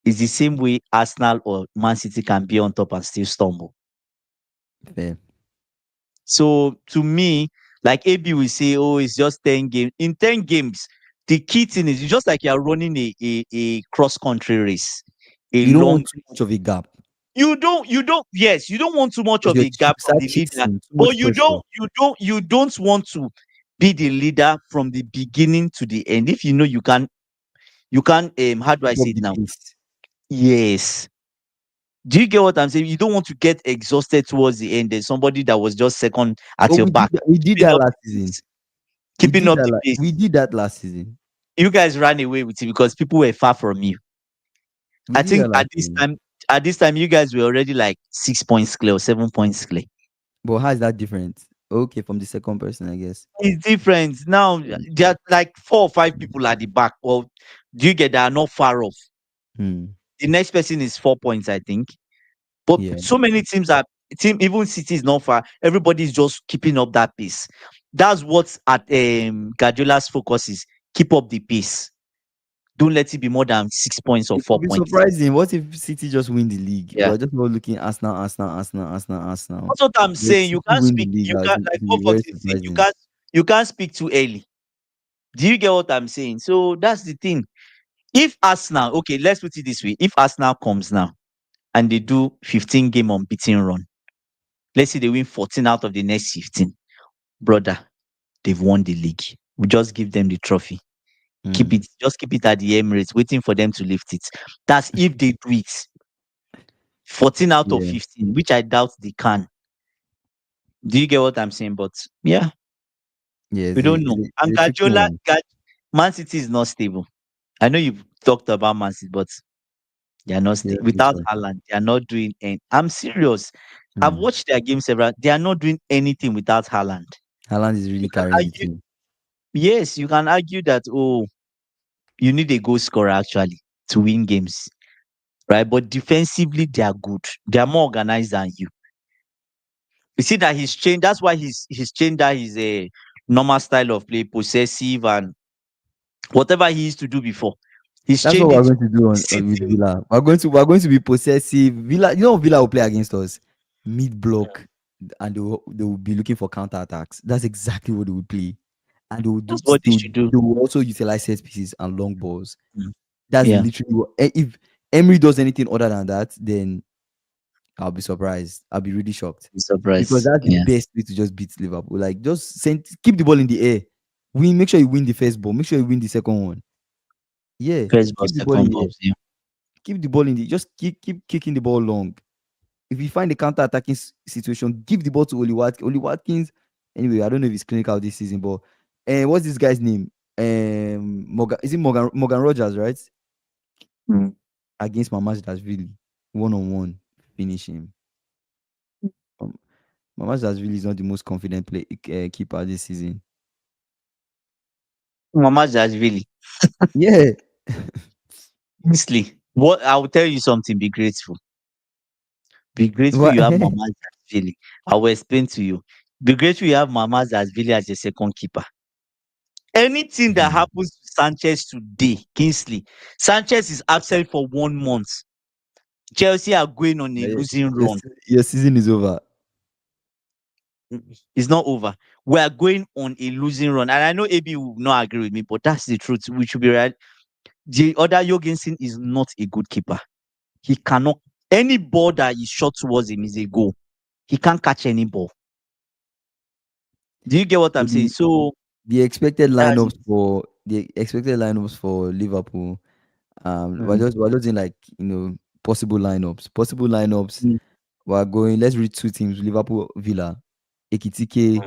It's the same way Arsenal or Man City can be on top and still stumble. Fair. So to me, like AB will say, oh, it's just 10 games. In 10 games, the key thing is it's just like you're running a cross-country race, a You don't long want too much of a gap yes, you don't want too much because of you're a gap from start the leader, chasing too but much pressure. you don't want to be the leader from the beginning to the end. If you know you can how do I Keep up say it the now? pace. Yes. Do you get what I'm saying? You don't want to get exhausted towards the end. There's somebody that was just second at But your back, we did keeping that up last the season. pace. Keeping up the We pace. did that last season. You guys ran away with it because people were far from you. We I did that think last season. At this time, you guys were already like 6 points clear or 7 points clear. But how is that different? Okay, from the second person, I guess. It's different now. There are like 4 or 5 people at the back. Well, do you get that? Are not far off. Hmm. The next person is 4 points, I think. But Yeah. so many teams are team. Even City is not far. Everybody's just keeping up that pace. That's what's at Guardiola's focus is. Keep up the pace. Don't let it be more than 6 points or It four could be points. surprising. What if City just win the league? Yeah. We're just not looking Arsenal. That's what I'm But if saying. You City can't win the speak. league, You can't it like will what be very Foxy said. You surprising. can't. You can't speak too early. Do you get what I'm saying? So that's the thing. If Arsenal, okay, let's put it this way: if Arsenal comes now and they do 15 game unbeaten run, let's say they win 14 out of the next 15, brother, they've won the league. We just give them the trophy. Keep Hmm. it, just keep it at the Emirates, waiting for them to lift it. That's if they do it. 14 out of Yeah. 15, which I doubt they can. Do you get what I'm saying? But yeah, Yeah, we don't know. And it's a tricky one. Man City is not stable. I know you've talked about Man City, but they are not Yeah, for without sure. Haaland. They are not doing any. I'm serious. I've Hmm. watched their games several. They are not doing anything without Haaland. Haaland is really You can carrying the argue, team. yes, you can argue that you need a goal scorer actually to win games, right? But defensively, they are good. They are more organized than you. You see that he's changed. That's why he's changed that his a normal style of play, possessive and whatever he used to do before. He's That's what changed we're it to going to do with sitting. Villa. We're going to be possessive. Villa, Villa will play against us mid block, and they will be looking for counter attacks. That's exactly what they will play, and they will do. That's what they They will, should do. they will also utilize set pieces and long balls. Mm. That's Yeah, literally if Emery does anything other than that, then I'll be surprised. I'll be really shocked I'm because surprised. that's the Yeah, best way to just beat Liverpool. Like just keep the ball in the air. Make sure you win the first ball. Make sure you win the second one. Yeah, first ball, keep the ball in second the air. balls. Yeah, Keep the ball in the just keep kicking the ball long. If you find a counter-attacking situation, give the ball to Oli Watkins. Oli Watkins, anyway, I don't know if he's clinical this season, but what's this guy's name? Morgan, is it Morgan Rogers, right? mm. Against Mamaj really one-on-one, finish him. Um, Mamaj really is not the most confident keeper this season. Mama really. Yeah. Honestly, what I will tell you something. Be grateful. Be grateful What? you have Mama really. I will explain to you. Be grateful you have Mama really as your second keeper. Anything that Hmm. happens to Sanchez today, Kingsley, Sanchez is absent for 1 month. Chelsea are going on a Yeah, losing run. your season is over. It's not over. We are going on a losing run. And I know AB will not agree with me, but that's the truth. We should be right. The other Jorgensen is not a good keeper. He cannot, any ball that is shot towards him is a goal. He can't catch any ball. Do you get what So I'm saying? So the expected that's it. lineups for Liverpool. We're Mm, just in like possible lineups. Possible lineups. mm, We're going. Let's read two teams: Liverpool, Villa, Ekitike,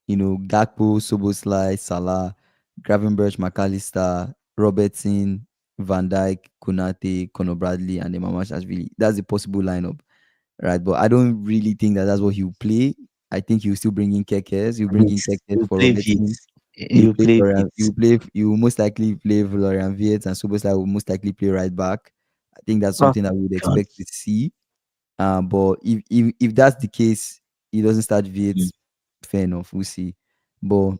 mm, Gakpo, Soboslai, Salah, Gravenberch, McAllister, Robertson, Van Dijk, Konate, Conor Bradley, and then Mamashashvili. That's the possible lineup, right? But I don't really think that that's what he'll play. I think he'll still bring in Kekes. He'll bring in Yes. Kekes You for play Vit. Robertson. You You play play Florian. Vit. You will most likely play Florian Wirtz, and Soboslai will most likely play right back. I think that's Oh something that we would God. expect to see. But if that's the case, he doesn't start Mm, Viet. Fair enough, we'll see. But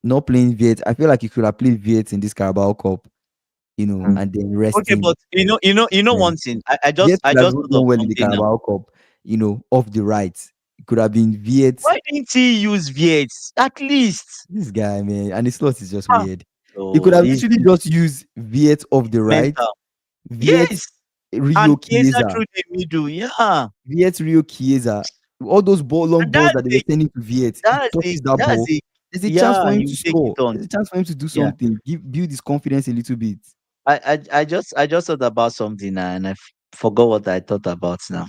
not playing Viet, I feel like he could have played Viet in this Carabao Cup, mm. and then Okay, resting. but you know Yeah. one thing. I Viet just I could have just even thought of done well in the something now. Carabao Cup, off the right. It could have been Viet. Why didn't he use Vit at least? This guy, man, and his slot is just Ah, weird. He could so have he's literally just used Viet off the right, mental. Viet Yes, Rio and Chiesa Chiesa, through the middle. Yeah, Viet Rio Chiesa, all those long and balls that they were sending to Viet, he touches that that's ball. a There's a chance yeah. for him You to take score. it on. There's a chance for him to do Yeah. something, build his confidence a little bit. I just thought about something now, and forgot what I thought about now.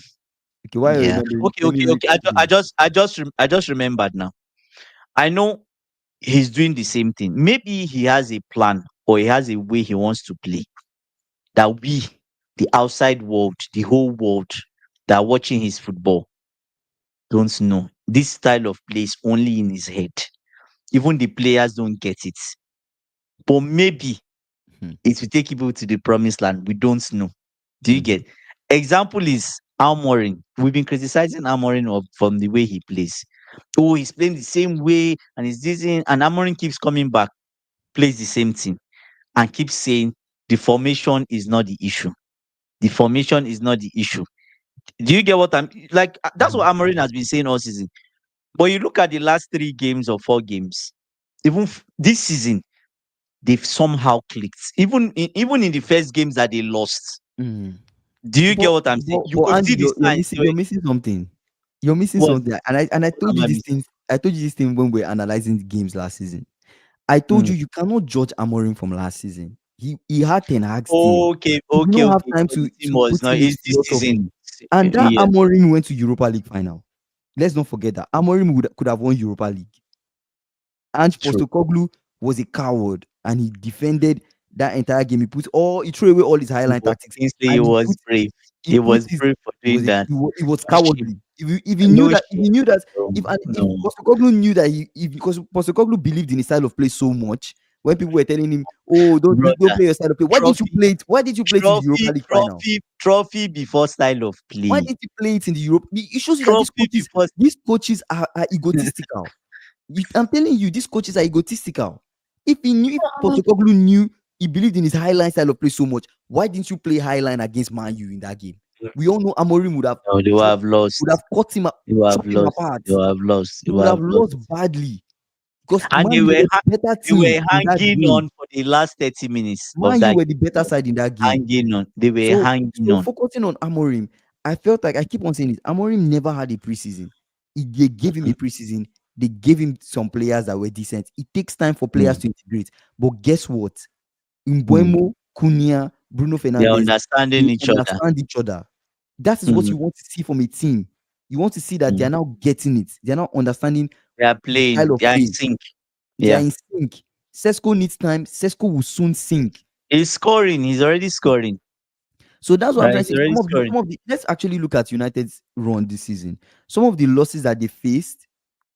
Okay, why are you Yeah. remembering? Okay. Let me Okay. read Okay. two things. I just remembered now. I know he's doing the same thing. Maybe he has a plan or he has a way he wants to play that we the outside world, the whole world that are watching his football don't know. This style of play is only in his head. Even the players don't get it. But maybe Hmm. it will take people to the promised land. We don't know. Do you Mhm. get? Example is Amorim. We've been criticizing Amorim from the way he plays. Oh, he's playing the same way and he's this and Amorim keeps coming back, plays the same thing, and keeps saying the formation is not the issue. The formation is not the issue. Do you get what I'm like? That's what Mhm. Amorim has been saying all season. But you look at the last 3 games or 4 games, even this season, they've somehow clicked. Even in the first games that they lost. Mhm. Do you get But what I'm saying? but You but could Andy, see the signs. you're missing something. You're missing What, something. And I what told am you I this missing? thing. I told you this thing when we were analyzing the games last season. I told Mm. you cannot judge Amorim from last season. He had Ten Hag's team. Okay, He did okay, not have okay. time But the team to was put not. in his It's this philosophy. season. And that Yeah, Amorim went to Europa League final. Let's not forget that Amorim could have won Europa League. Ange true. Postecoglou was a coward and he defended that entire game. He threw away all his highline No, tactics Kingsley and was brave. he He put was his brave for doing that. he was No shame. cowardly. If he knew No that if he shame. knew that No, if no, Postecoglou knew that because Postecoglou believed in his style of play so much, when people were telling him, "Oh, don't brother. play your style of play," why didn't you Trophy, play it? Why did you play it in the Europa trophy, League final? trophy, trophy before style of Why play. didn't you play it in the Europe? It shows you that Trophy before. these coaches are egotistical. I'm telling you, these coaches are egotistical. If Postecoglou knew he believed in his highline style of play so much, why didn't you play highline against Man U in that game? We all know Amorim No, they will have would lost. have cut him up, They will have chopped him lost. apart. They will have lost. They He will would have have lost. lost badly because And Man U were the better they team were in that hanging game. on for the last 30 minutes of Man U that were the game. better side in that game. Hanging on. They were So hanging on. focusing on Amorim, I felt like I keep on saying it. Amorim never had a preseason. They gave him a Mhm. preseason. They gave him some players that were decent. It takes time for players Mm, to integrate. But guess what? mm. Mbuemo, Cunha, Bruno They're Fernandes, understanding they each other. understand each other. That is what Mm. you want to see from a team. You want to see that they Mm. are now getting it. They are now understanding They are the playing. style of They are in play. sync. They are Yeah. in sync. Sesko needs time. Sesko will soon sink. He's scoring. He's already scoring. So that's what I'm trying He's to say. already scoring. Let's actually look at United's run this season. Some of the losses that they faced,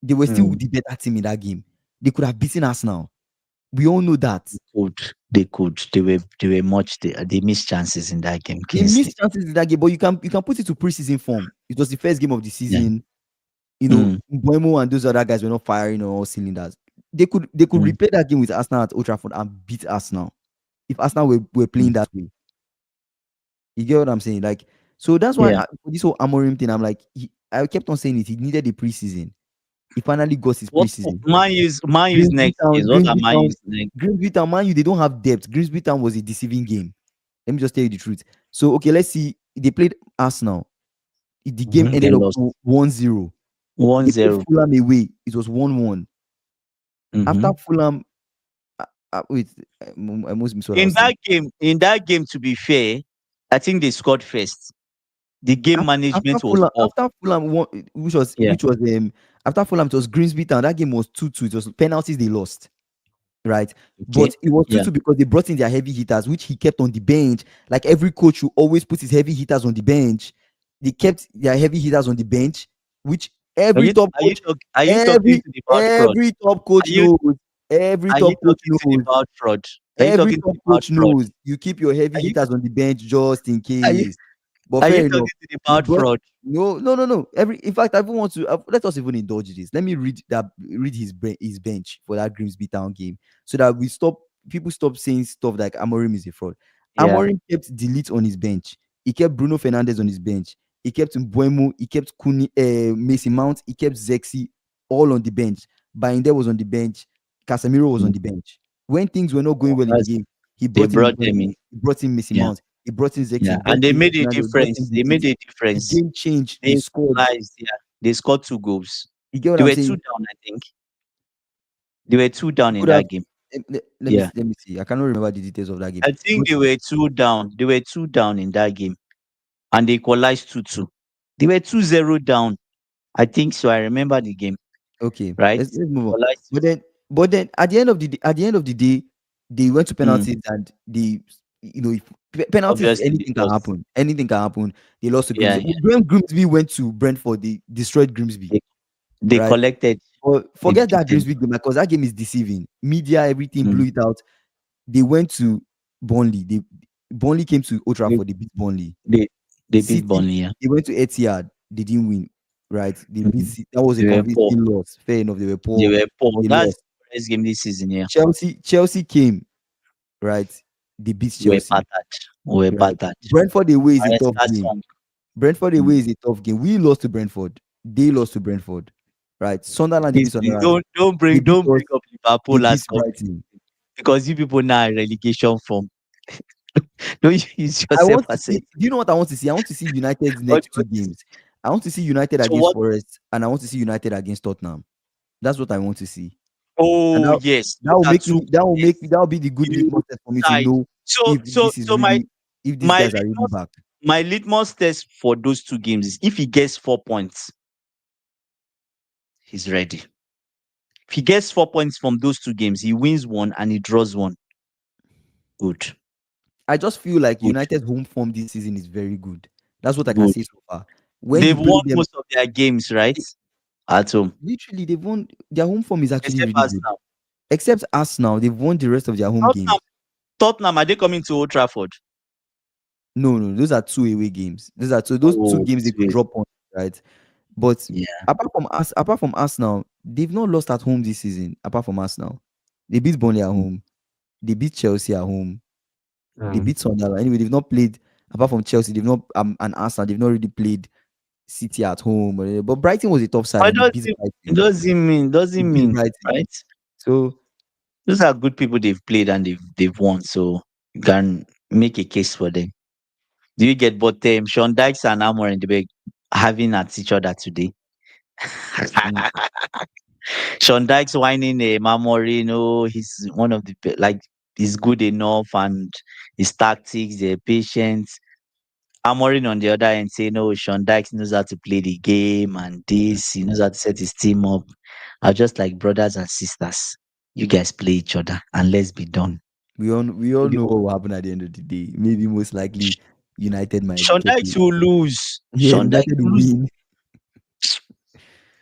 they were still Mm. the better team in that game. They could have beaten us now. We all know that. Could. They could. They were much. They missed chances in that game, They Kingsley. missed chances in that game, but you can put it to preseason form. It was the first game of the Yeah. season. Mm. Mbuemo and those other guys were not firing on all cylinders. They could Mm. replay that game with Arsenal at Old Trafford and beat Arsenal if Arsenal were playing Mm. that way. You get what I'm saying? Like, so that's why Yeah. for this whole Amorim thing, I'm like, I kept on saying it. He needed a preseason. He finally got his What preseason. Man use Grimsby next Town, games? What are Grimsby Man Town, use next? Grimsby Town, Man U, they don't have depth. Grimsby Town was a deceiving game. Let me just tell you the truth. So, okay, let's see. They played Arsenal. The game Mhm. They ended up lost 1-0. one They played zero. Fulham away. It was 1-1. After Mm-hmm. Fulham, wait, I must miss what I was saying. In that game, to be fair, I think they scored first. The game After management was Fulham, off. won, Yeah. after Fulham, it was Grimsby Town. That game was 2-2. It was penalties they lost, right? Okay. But it was Yeah. 2-2 because they brought in their heavy hitters, which he kept on the bench. Like every coach who always puts his heavy hitters on the bench. They kept their heavy hitters on the bench, which Are every you top are you coach, talk, are you talking every to the about fraud? every top Are coach you knows. Every are you top coach talking to the knows. about fraud? Are you Every talking to top the about coach fraud? knows you keep your heavy Are you hitters on the bench just in are you case. But are you fair enough. talking to the He about brought fraud? no, no, no, no. In fact, I even want to let us even indulge this. Let me read his bench for that Grimsby Town game, so that people stop saying stuff like Amorim is a fraud. Yeah. Amorim kept Delete on his bench. He kept Bruno Fernandes on his bench. He kept Mbuemo. He kept Mason Mount. He kept Zexi all on the bench. Bainde was on the bench. Casemiro was on Mm. the bench. When things were not going well in the That's, game, he they brought in brought them Mbuemo. in. He brought in Mason Yeah. Mount. He brought in Zexi. Yeah. He And brought they in made a Fernandes. He brought in difference. They Delete. made a The difference. game changed. They They scored. equalized. Yeah. They scored 2 goals. You get what They I'm were two saying? down, I think. They were two You down in could have. that game. Let me Yeah. let me see. I cannot remember the details of that game. I think But they were two down. They were two down in that game. And they equalized 2-2. They were 2-0 down. I think so. I remember the game, okay, right? let's move on. Equalized But 2-2. then, at the end of the day, they went to Mm. penalties and they if penalties, Obviously they anything can lost. happen. Anything can happen. They lost to Yeah, Grimsby. yeah. When Grimsby went to Brentford, they destroyed Grimsby, They, they right? collected. But They forget beat that them. Grimsby game because that game is deceiving. Media, everything Mm. blew it out. They went to Burnley. Burnley came to Old They, Trafford. They beat Burnley. they beat City, Burnley. Yeah. they went to Etihad. They didn't win, right? They beat Mm. City. That was a They were convincing poor. loss. Fair enough. They were They poor. were poor. They That's lost. the first game this season. Yeah. Chelsea came, right? They beat We were Chelsea, battered. We were right? battered. Brentford away is a tough Maresca game. song. Brentford Mm. away is a tough game. We lost to Brentford. They lost to Brentford, right? Sunderland, they Please, beat please Sunderland. They beat don't us. bring up They Liverpool beat as convincing Brighton. because you people now are relegation form. Don't use I yourself want to as a see. Do you know what I want to see? I want to see United's what, next two games. I want to see United so against what? Forest, and I want to see United against Tottenham. That's what I want to see. And Oh yes, that those will are make two me. That will yes, make. That will be the good you litmus test for me to side. know So if so this is so my really, if these my guys are really litmus back. my litmus test for those two games is if he gets 4 points, he's ready. If he gets 4 points from those two games, he wins one and he draws one. Good, I just feel like good, United's home form this season is very good. That's what I can good. say so far. When you They've play won them, most of their games, right? they- At home. literally they've won. Their home form is actually Except really good. Arsenal. Except Arsenal, they've won the rest of their home Tottenham, games. Tottenham, are they coming to Old Trafford? No, no, those are two away games. Those two Oh, games they could sweet. drop on, right? But Yeah. apart from Arsenal, they've not lost at home this season. Apart from Arsenal, they beat Burnley at home. They beat Chelsea at home. They Mm. beat Sunderland. Anyway, they've not played apart from Chelsea. They've not and Arsenal. They've not really played City at home. But Brighton was a tough side, But and they beat it Brighton. doesn't mean They doesn't beat mean Brighton. right? So Those are good people they've played and they've won. So you can make a case for them. Do you get both them? Sean Dykes and Amorim they were having at each other today. mm, Sean Dykes whining Amorim, oh, he's one of the like he's good enough and his tactics, they're patient. Amorim on the other end saying, no, Sean Dykes knows how to play the game and this, he knows how to set his team up. Are just like brothers and sisters. You guys play each other and let's be done. we all know what will happen at the end of the day. Maybe most likely United might Sean get Dykes it. will lose. Yeah, Sean Dykes United will will lose.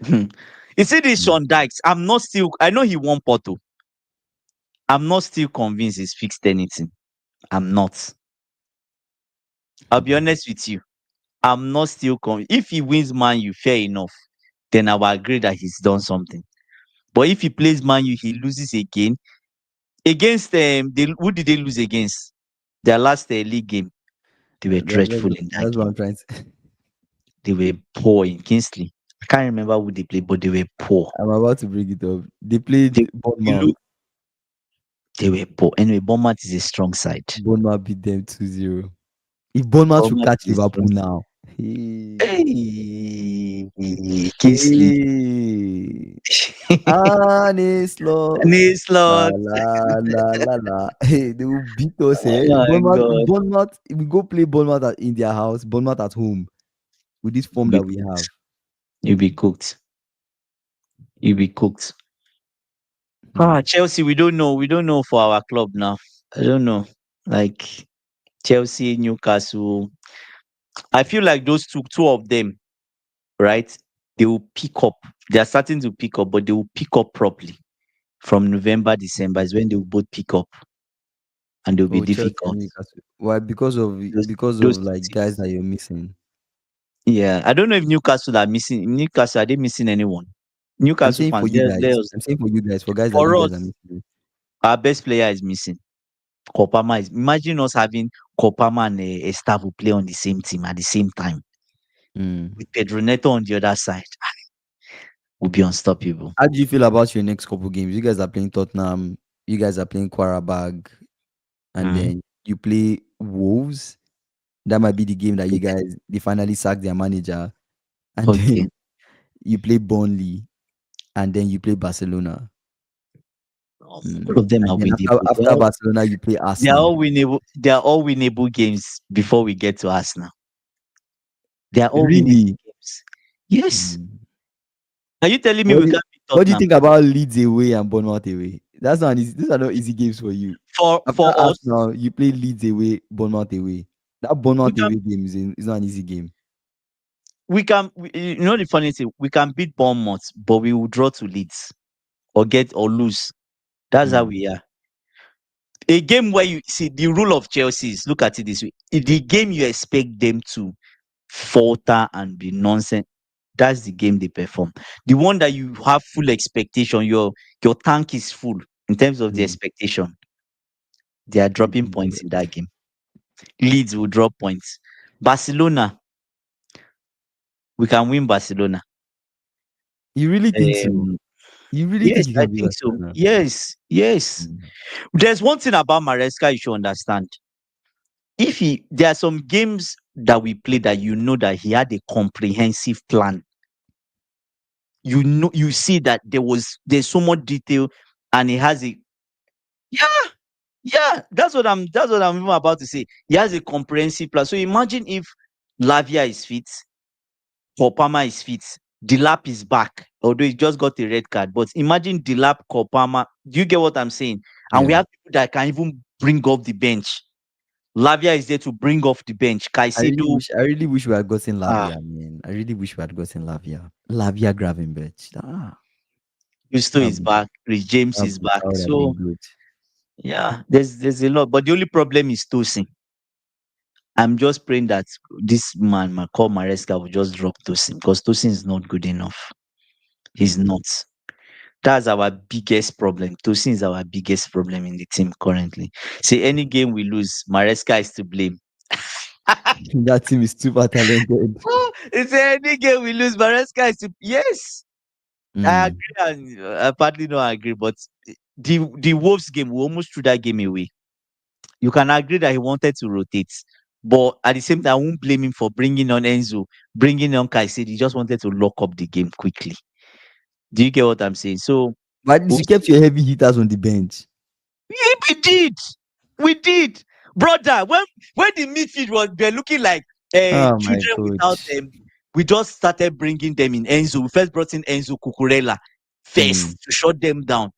win. You see this Mm, Sean Dykes, I'm not still I know he won Porto. I'm not still convinced he's fixed anything. I'm not. I'll be mm. honest with you. I'm not still convinced. If he wins Man U, fair enough. Then I will agree that he's done something. But if he plays Man U, he loses again. Against who did they lose against? Their last league game. They were dreadful in that That's what game. I'm trying to. They were poor in Kingsley. I can't remember who they played, but they were poor. I'm about to bring it up. They played They Bournemouth. look they were poor. Anyway, Bournemouth is a strong side. Bournemouth beat them 2-0. If Bournemouth should Bournemouth catch is a strong Liverpool side. now. Hey. Hey, Kingsley. Hey. Honey slot. Any La slot. la la la la. Hey, they will beat us, Oh eh? my God. If we go play Bournemouth in their house, Bournemouth at home with this You'll form be that we have. cooked. You'll be cooked. You'll be cooked. Hmm. Chelsea, we don't know. We don't know for our club now. I don't know. Like Chelsea, Newcastle. I feel like those two of them, right? They will pick up. They are starting to pick up, but they will pick up properly. From November, December is when they will both pick up and they'll be Oh, Chelsea and difficult. Newcastle. Why? Those Because those of two like guys teams. that you're missing. Yeah. I don't know if Newcastle are missing Newcastle, are they missing anyone? I'm Newcastle saying for fans, you let guys. us I'm saying for you guys, for guys that for you guys are us, missing. our best player is missing. Kopama is imagine us having Kopama and Estavo play on the same team at the same time Mm. with Pedro Neto on the other side. We'll be unstoppable. How do you feel about your next couple games? You guys are playing Tottenham. You guys are playing Qarabag, and Mhm. then you play Wolves. That might be the game that you guys they finally sack their manager, and Okay. then you play Burnley, and then you play Barcelona. All of them And are then winnable. after Barcelona, you play They are Arsenal. all winnable. They are all winnable games before we get to Arsenal. They are all winnable Really? games. Yes. Mm. Are you telling me What we do you, can't beat what do you Tottenham? think about Leeds away and Bournemouth away? That's not an easy. These are not easy games for you. After For us, Arsenal, you play Leeds away, Bournemouth away. That we Bournemouth can away game is not an easy game. you know the funny thing, we can beat Bournemouth, but we will draw to Leeds or get or lose. That's how Mm, we are. A game where you see the rule of Chelsea is, look at it this way: the game you expect them to falter and be nonsense, that's the game they perform. The one that you have full expectation, your tank is full in terms of the mm. expectation, they are You, dropping you points in that game. Leeds will drop points. Barcelona, we can win Barcelona. you really think so? Um, You really yes, think you I can beat think so. Barcelona? Yes, yes. Mm, There's one thing about Maresca you should understand. If he There are some games that we play that you know that he had a comprehensive plan. You know, you see that there's so much detail, and he has a yeah, yeah. That's what I'm even about to say. He has a comprehensive plan. So imagine if Lavia is fit, Kopama is fit, Dilap is back, although he just got a red card. But imagine Dilap, Kopama. Do you get what I'm saying? And we yeah. have people that can even bring off the bench. Lavia is there to bring off the bench. Caicedo, I really wish we had gotten ah, Lavia, man. I really wish we had gotten Lavia. Lavia Gravenberch. Gusto That is back. Rich James is that back. would have been So good. yeah, there's a lot. But the only problem is Tosin. I'm just praying that this man, Call Maresca, will just drop Tosin, because Tosin is not good enough. He's Mm. not. That's our biggest problem. Tosin is our biggest problem in the team currently. See, any game we lose, Maresca is to blame. That team is super talented. It's any game we lose, Maresca is to, yes. I Mm, agree, and I partly don't agree, but the Wolves game, we almost threw that game away. You can agree that he wanted to rotate, but at the same time, I won't blame him for bringing on Enzo, bringing on Caicedo. He just wanted to lock up the game quickly. Do you get what I'm saying? So but at least we'll you kept see. your heavy hitters on the bench. Yeah, we did, brother. When the midfield was they're looking like Oh my children without coach. them, we just started bringing them in. Enzo, we first brought in Enzo Cucurella Mm, first to shut them down.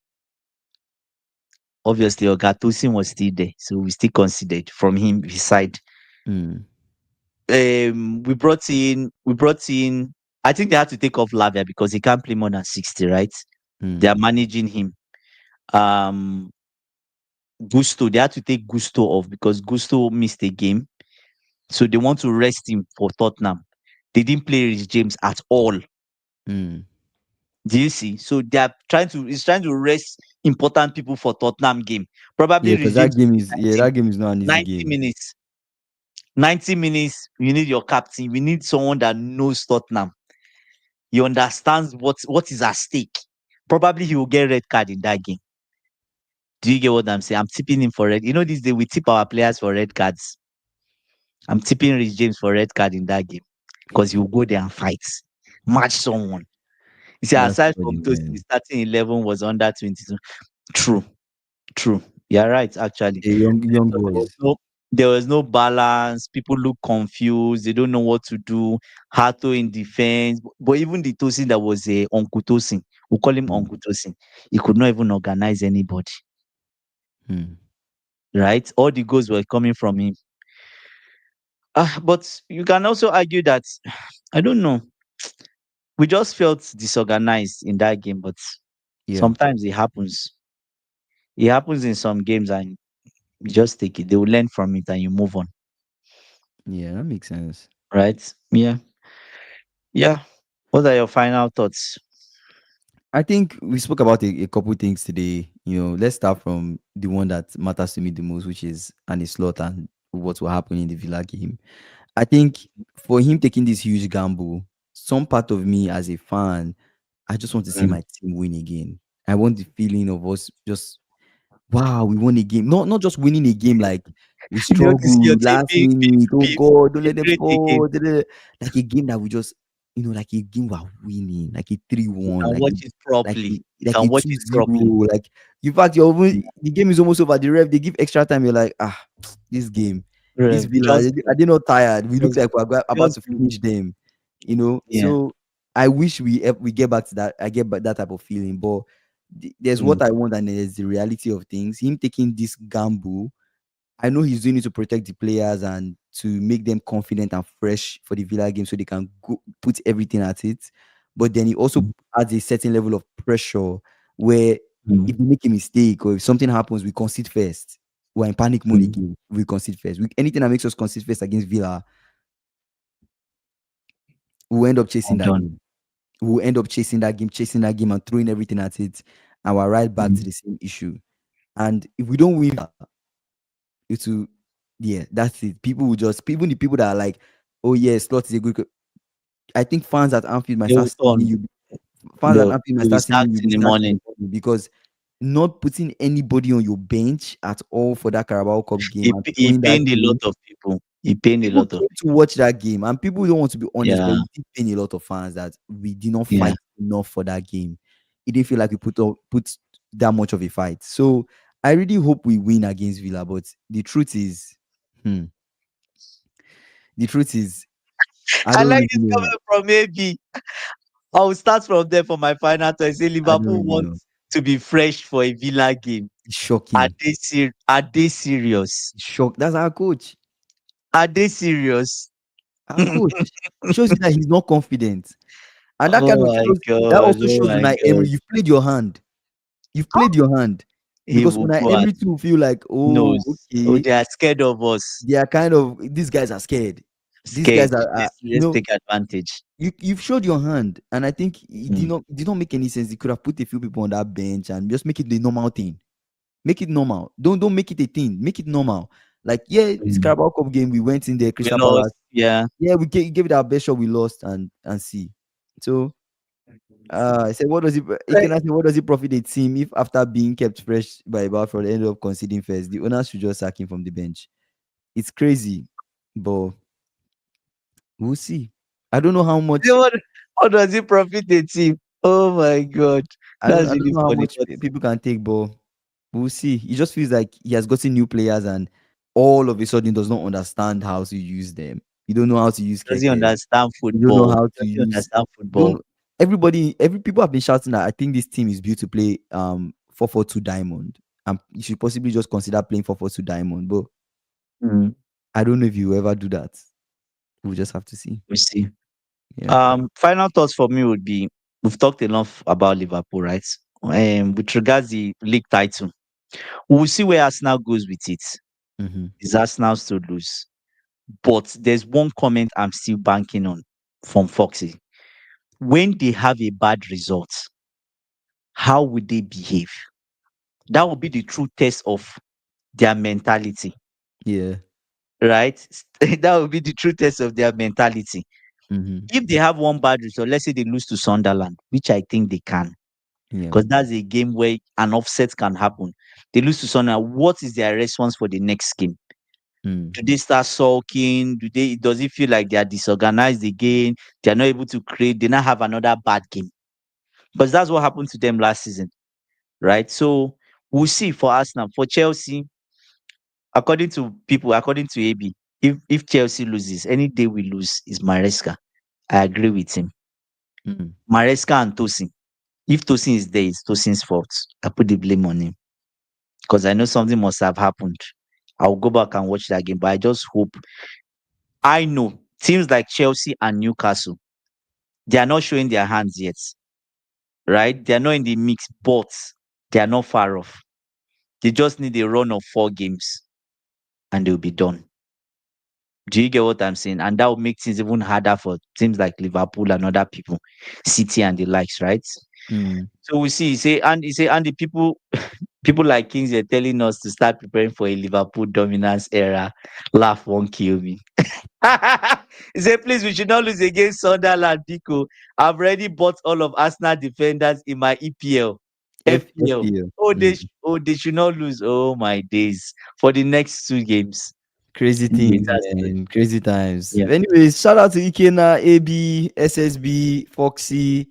Obviously, Ogatosin was still there, so we still considered from him his side. mm, We brought in, I think they had to take off Lavia because he can't play more than 60, right? They mm, are managing him. Um Gusto, they had to take Gusto off because Gusto missed a game. So they want to rest him for Tottenham. They didn't play Rich James at all. mm. Do you see? So they are trying to rest important people for Tottenham game. Probably Yeah, Rich because James will be that game is not an easy 90 game. minutes. 90 minutes, you need your captain. We need someone that knows Tottenham. He understands what is at stake. Probably he will get red card in that game. Do you get what I'm saying? I'm tipping him for red. You know, this day we tip our players for red cards. I'm tipping Rich James for red card in that game because he will go there and fight, match someone. You see, That's aside from funny, those, the man. starting 11 was under 22. True, true. You're right, actually. The young So boys. there was no balance. People look confused. They don't know what to do. Hato in defense. But even the Tosin that was a Uncle Tosin, we call him Mm, Uncle Tosin. He could not even organize anybody, mm. right? All the goals were coming from him. But you can also argue that I don't know. We just felt disorganized in that game, but Yeah, sometimes it happens. It happens in some games, and you just take it. They will learn from it, and you move on, yeah, that makes sense. right? Yeah, yeah. What are your final thoughts? I think we spoke about a couple things today. Let's start from the one that matters to me the most, which is Annie Slot and what will happen in the Villa game. I think for him taking this huge gamble, some part of me as a fan, I just want to see Mm. my team win again. I want the feeling of us just, wow, we won a game. Not just winning a game like we You want to see your struggled team last minute. Oh be, God, don't be let them great again. score. Da, da, da. Like a game that we just, like a game we're winning, like a You 3-1, can like watch it properly. You like can a watch two it zero. properly. Like in fact, Mm. the game is almost over. The ref, they give extra time. You're like, this game, this Rev, Villa, just are they not tired? We look just like we're about just to go. finish them. Yeah. So I wish we get back to that. I get back that type of feeling, but there's Mm. what I want and there's the reality of things. Him taking this gamble, I know he's doing it to protect the players and to make them confident and fresh for the Villa game so they can go put everything at it. But then he also Mm. adds a certain level of pressure where Mm. if we make a mistake or if something happens, we concede first. We're in panic mode Mm. again. We concede first. Anything that makes us concede first against Villa, we'll end up chasing I'm that done. game. We'll end up chasing that game and throwing everything at it. And we're right back to Mm. the same issue. And if we don't win, it will, yeah, that's it. People will just, even the people that are like, oh yeah, Slot is a good I think fans at Anfield might They start will singing turn. you. Fans at Anfield might They will start start singing you in this the starting in morning. the morning because not putting anybody on your bench at all for that Carabao Cup game and He throwing that pained a lot game. of people. He pained a People lot of came to people. watch that game, and people don't want to be honest, but Yeah. it did pain a lot of fans that we did not Yeah. fight enough for that game. It didn't feel like we put that much of a fight. So I really hope we win against Villa. But the truth is, hmm, the truth is, I I don't like really this know. coming from AB. I will start from there for my final thought. I say I don't Liverpool really know. wants to be fresh for a Villa game. It's shocking. Are they serious? It's shock. That's our coach. Are they serious? Our coach shows you that he's not confident, and that kind Oh of my shows. That god. also Oh shows my Unai Emery. god. You've played your hand. You've played your hand He because will Unai go and Emery too feel like, oh, knows. Oh, okay, they are scared of us. they are kind of these guys are scared. These Scared. guys are Let's take advantage. you've showed your hand, and I think Mm. it did not make any sense. You could have put a few people on that bench and just make it the normal thing. Make it normal. Don't make it a thing. Make it normal. Like yeah, this Mm. Carabao Cup game, we went in there, We Crystal Palace. lost. Yeah. Yeah, we gave it our best shot. We lost and see. So I said, what does it? Like, Ikena said, what does it profit a team if after being kept fresh by about for the end up conceding first? The owners should just sack him from the bench. It's crazy, but we'll see. I don't know how much. what does it profit the team? Oh my god. That's I don't really know how funny. much But people can take, but we'll see. It just feels like he has gotten new players and all of a sudden does not understand how to use them. You don't know how to use does he Keke. understand You don't know football? how to Does he use. understand football? Don't every people have been shouting that I think this team is built to play 4-4-2 diamond. You should possibly just consider playing 4-4-2 diamond. But Mm. I don't know if you ever do that. We'll just have to see. We see. Yeah. Final thoughts for me would be we've talked enough about Liverpool, right? With regards the league title, we'll see where Arsenal goes with it. Mm-hmm. Is Arsenal still lose? But there's one comment I'm still banking on from Foxy. When they have a bad result, how would they behave? That will be the true test of their mentality, Yeah. right? That will be the true test of their mentality. Mm-hmm. If they have one bad result, let's say they lose to Sunderland, which I think they can, Yeah. because that's a game where an offset can happen. They lose to Sunderland. What is their response for the next game? Mm. Do they start sulking? Does it feel like they are disorganized again? They are not able to create, they now have another bad game. Because that's what happened to them last season, right? So we'll see for Arsenal. For Chelsea, according to AB, if Chelsea loses, any day we lose is Maresca. I agree with him. Mm. Maresca and Tosin. If Tosin is there, it's Tosin's fault. I put the blame on him because I know something must have happened. I'll go back and watch that game, but I just hope. I know teams like Chelsea and Newcastle, they are not showing their hands yet, right? They are not in the mix, but they are not far off. They just need a run of 4 games and they'll be done. Do you get what I'm saying? And that will make things even harder for teams like Liverpool and other people, City and the likes, right? Mm. So we see, and the people like Kings are telling us to start preparing for a Liverpool dominance era. Laugh won't kill me. He said, please, we should not lose against Sunderland, Biko. I've already bought all of Arsenal defenders in my EPL. FPL. FPL. They should not lose. Oh my days. For the next 2 games. Crazy Anyways, things, that's it. man. Crazy times. Yeah. Anyways, shout out to Ikena, AB, SSB, Foxy,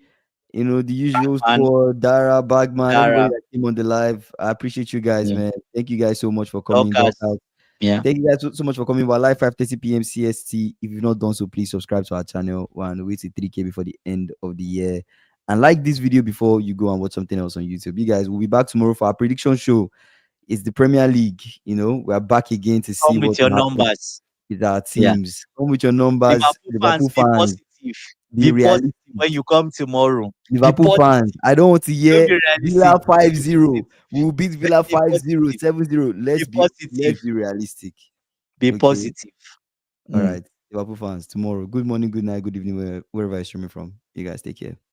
the usual And squad, Dara, Bagman, everybody Dara. that came on the live. I appreciate you guys, Yeah. man. Thank you guys so much for coming. Dorcas. Yeah. Thank you guys so much for coming. We're live 5:30 p.m. CST. If you've not done so, please subscribe to our channel. We're on the way to 3K before the end of the year. And like this video before you go and watch something else on YouTube. You guys, we'll be back tomorrow for our prediction show. It's the Premier League. We're back again to see Come with what your will happen numbers. with our Yeah. teams. Come with your numbers, Liverpool fans, Liverpool be fans. positive. Be Be positive realistic. when you come tomorrow. Be Liverpool positive. fans, I don't want to Don't hear be realistic. Villa five Be zero. positive. We'll beat Villa Be 5-0, positive. 7-0. Be Let's positive. be realistic. Be Okay. positive. All Mm. right. Liverpool fans, tomorrow. Good morning, good night, good evening, wherever you're streaming from. You guys take care.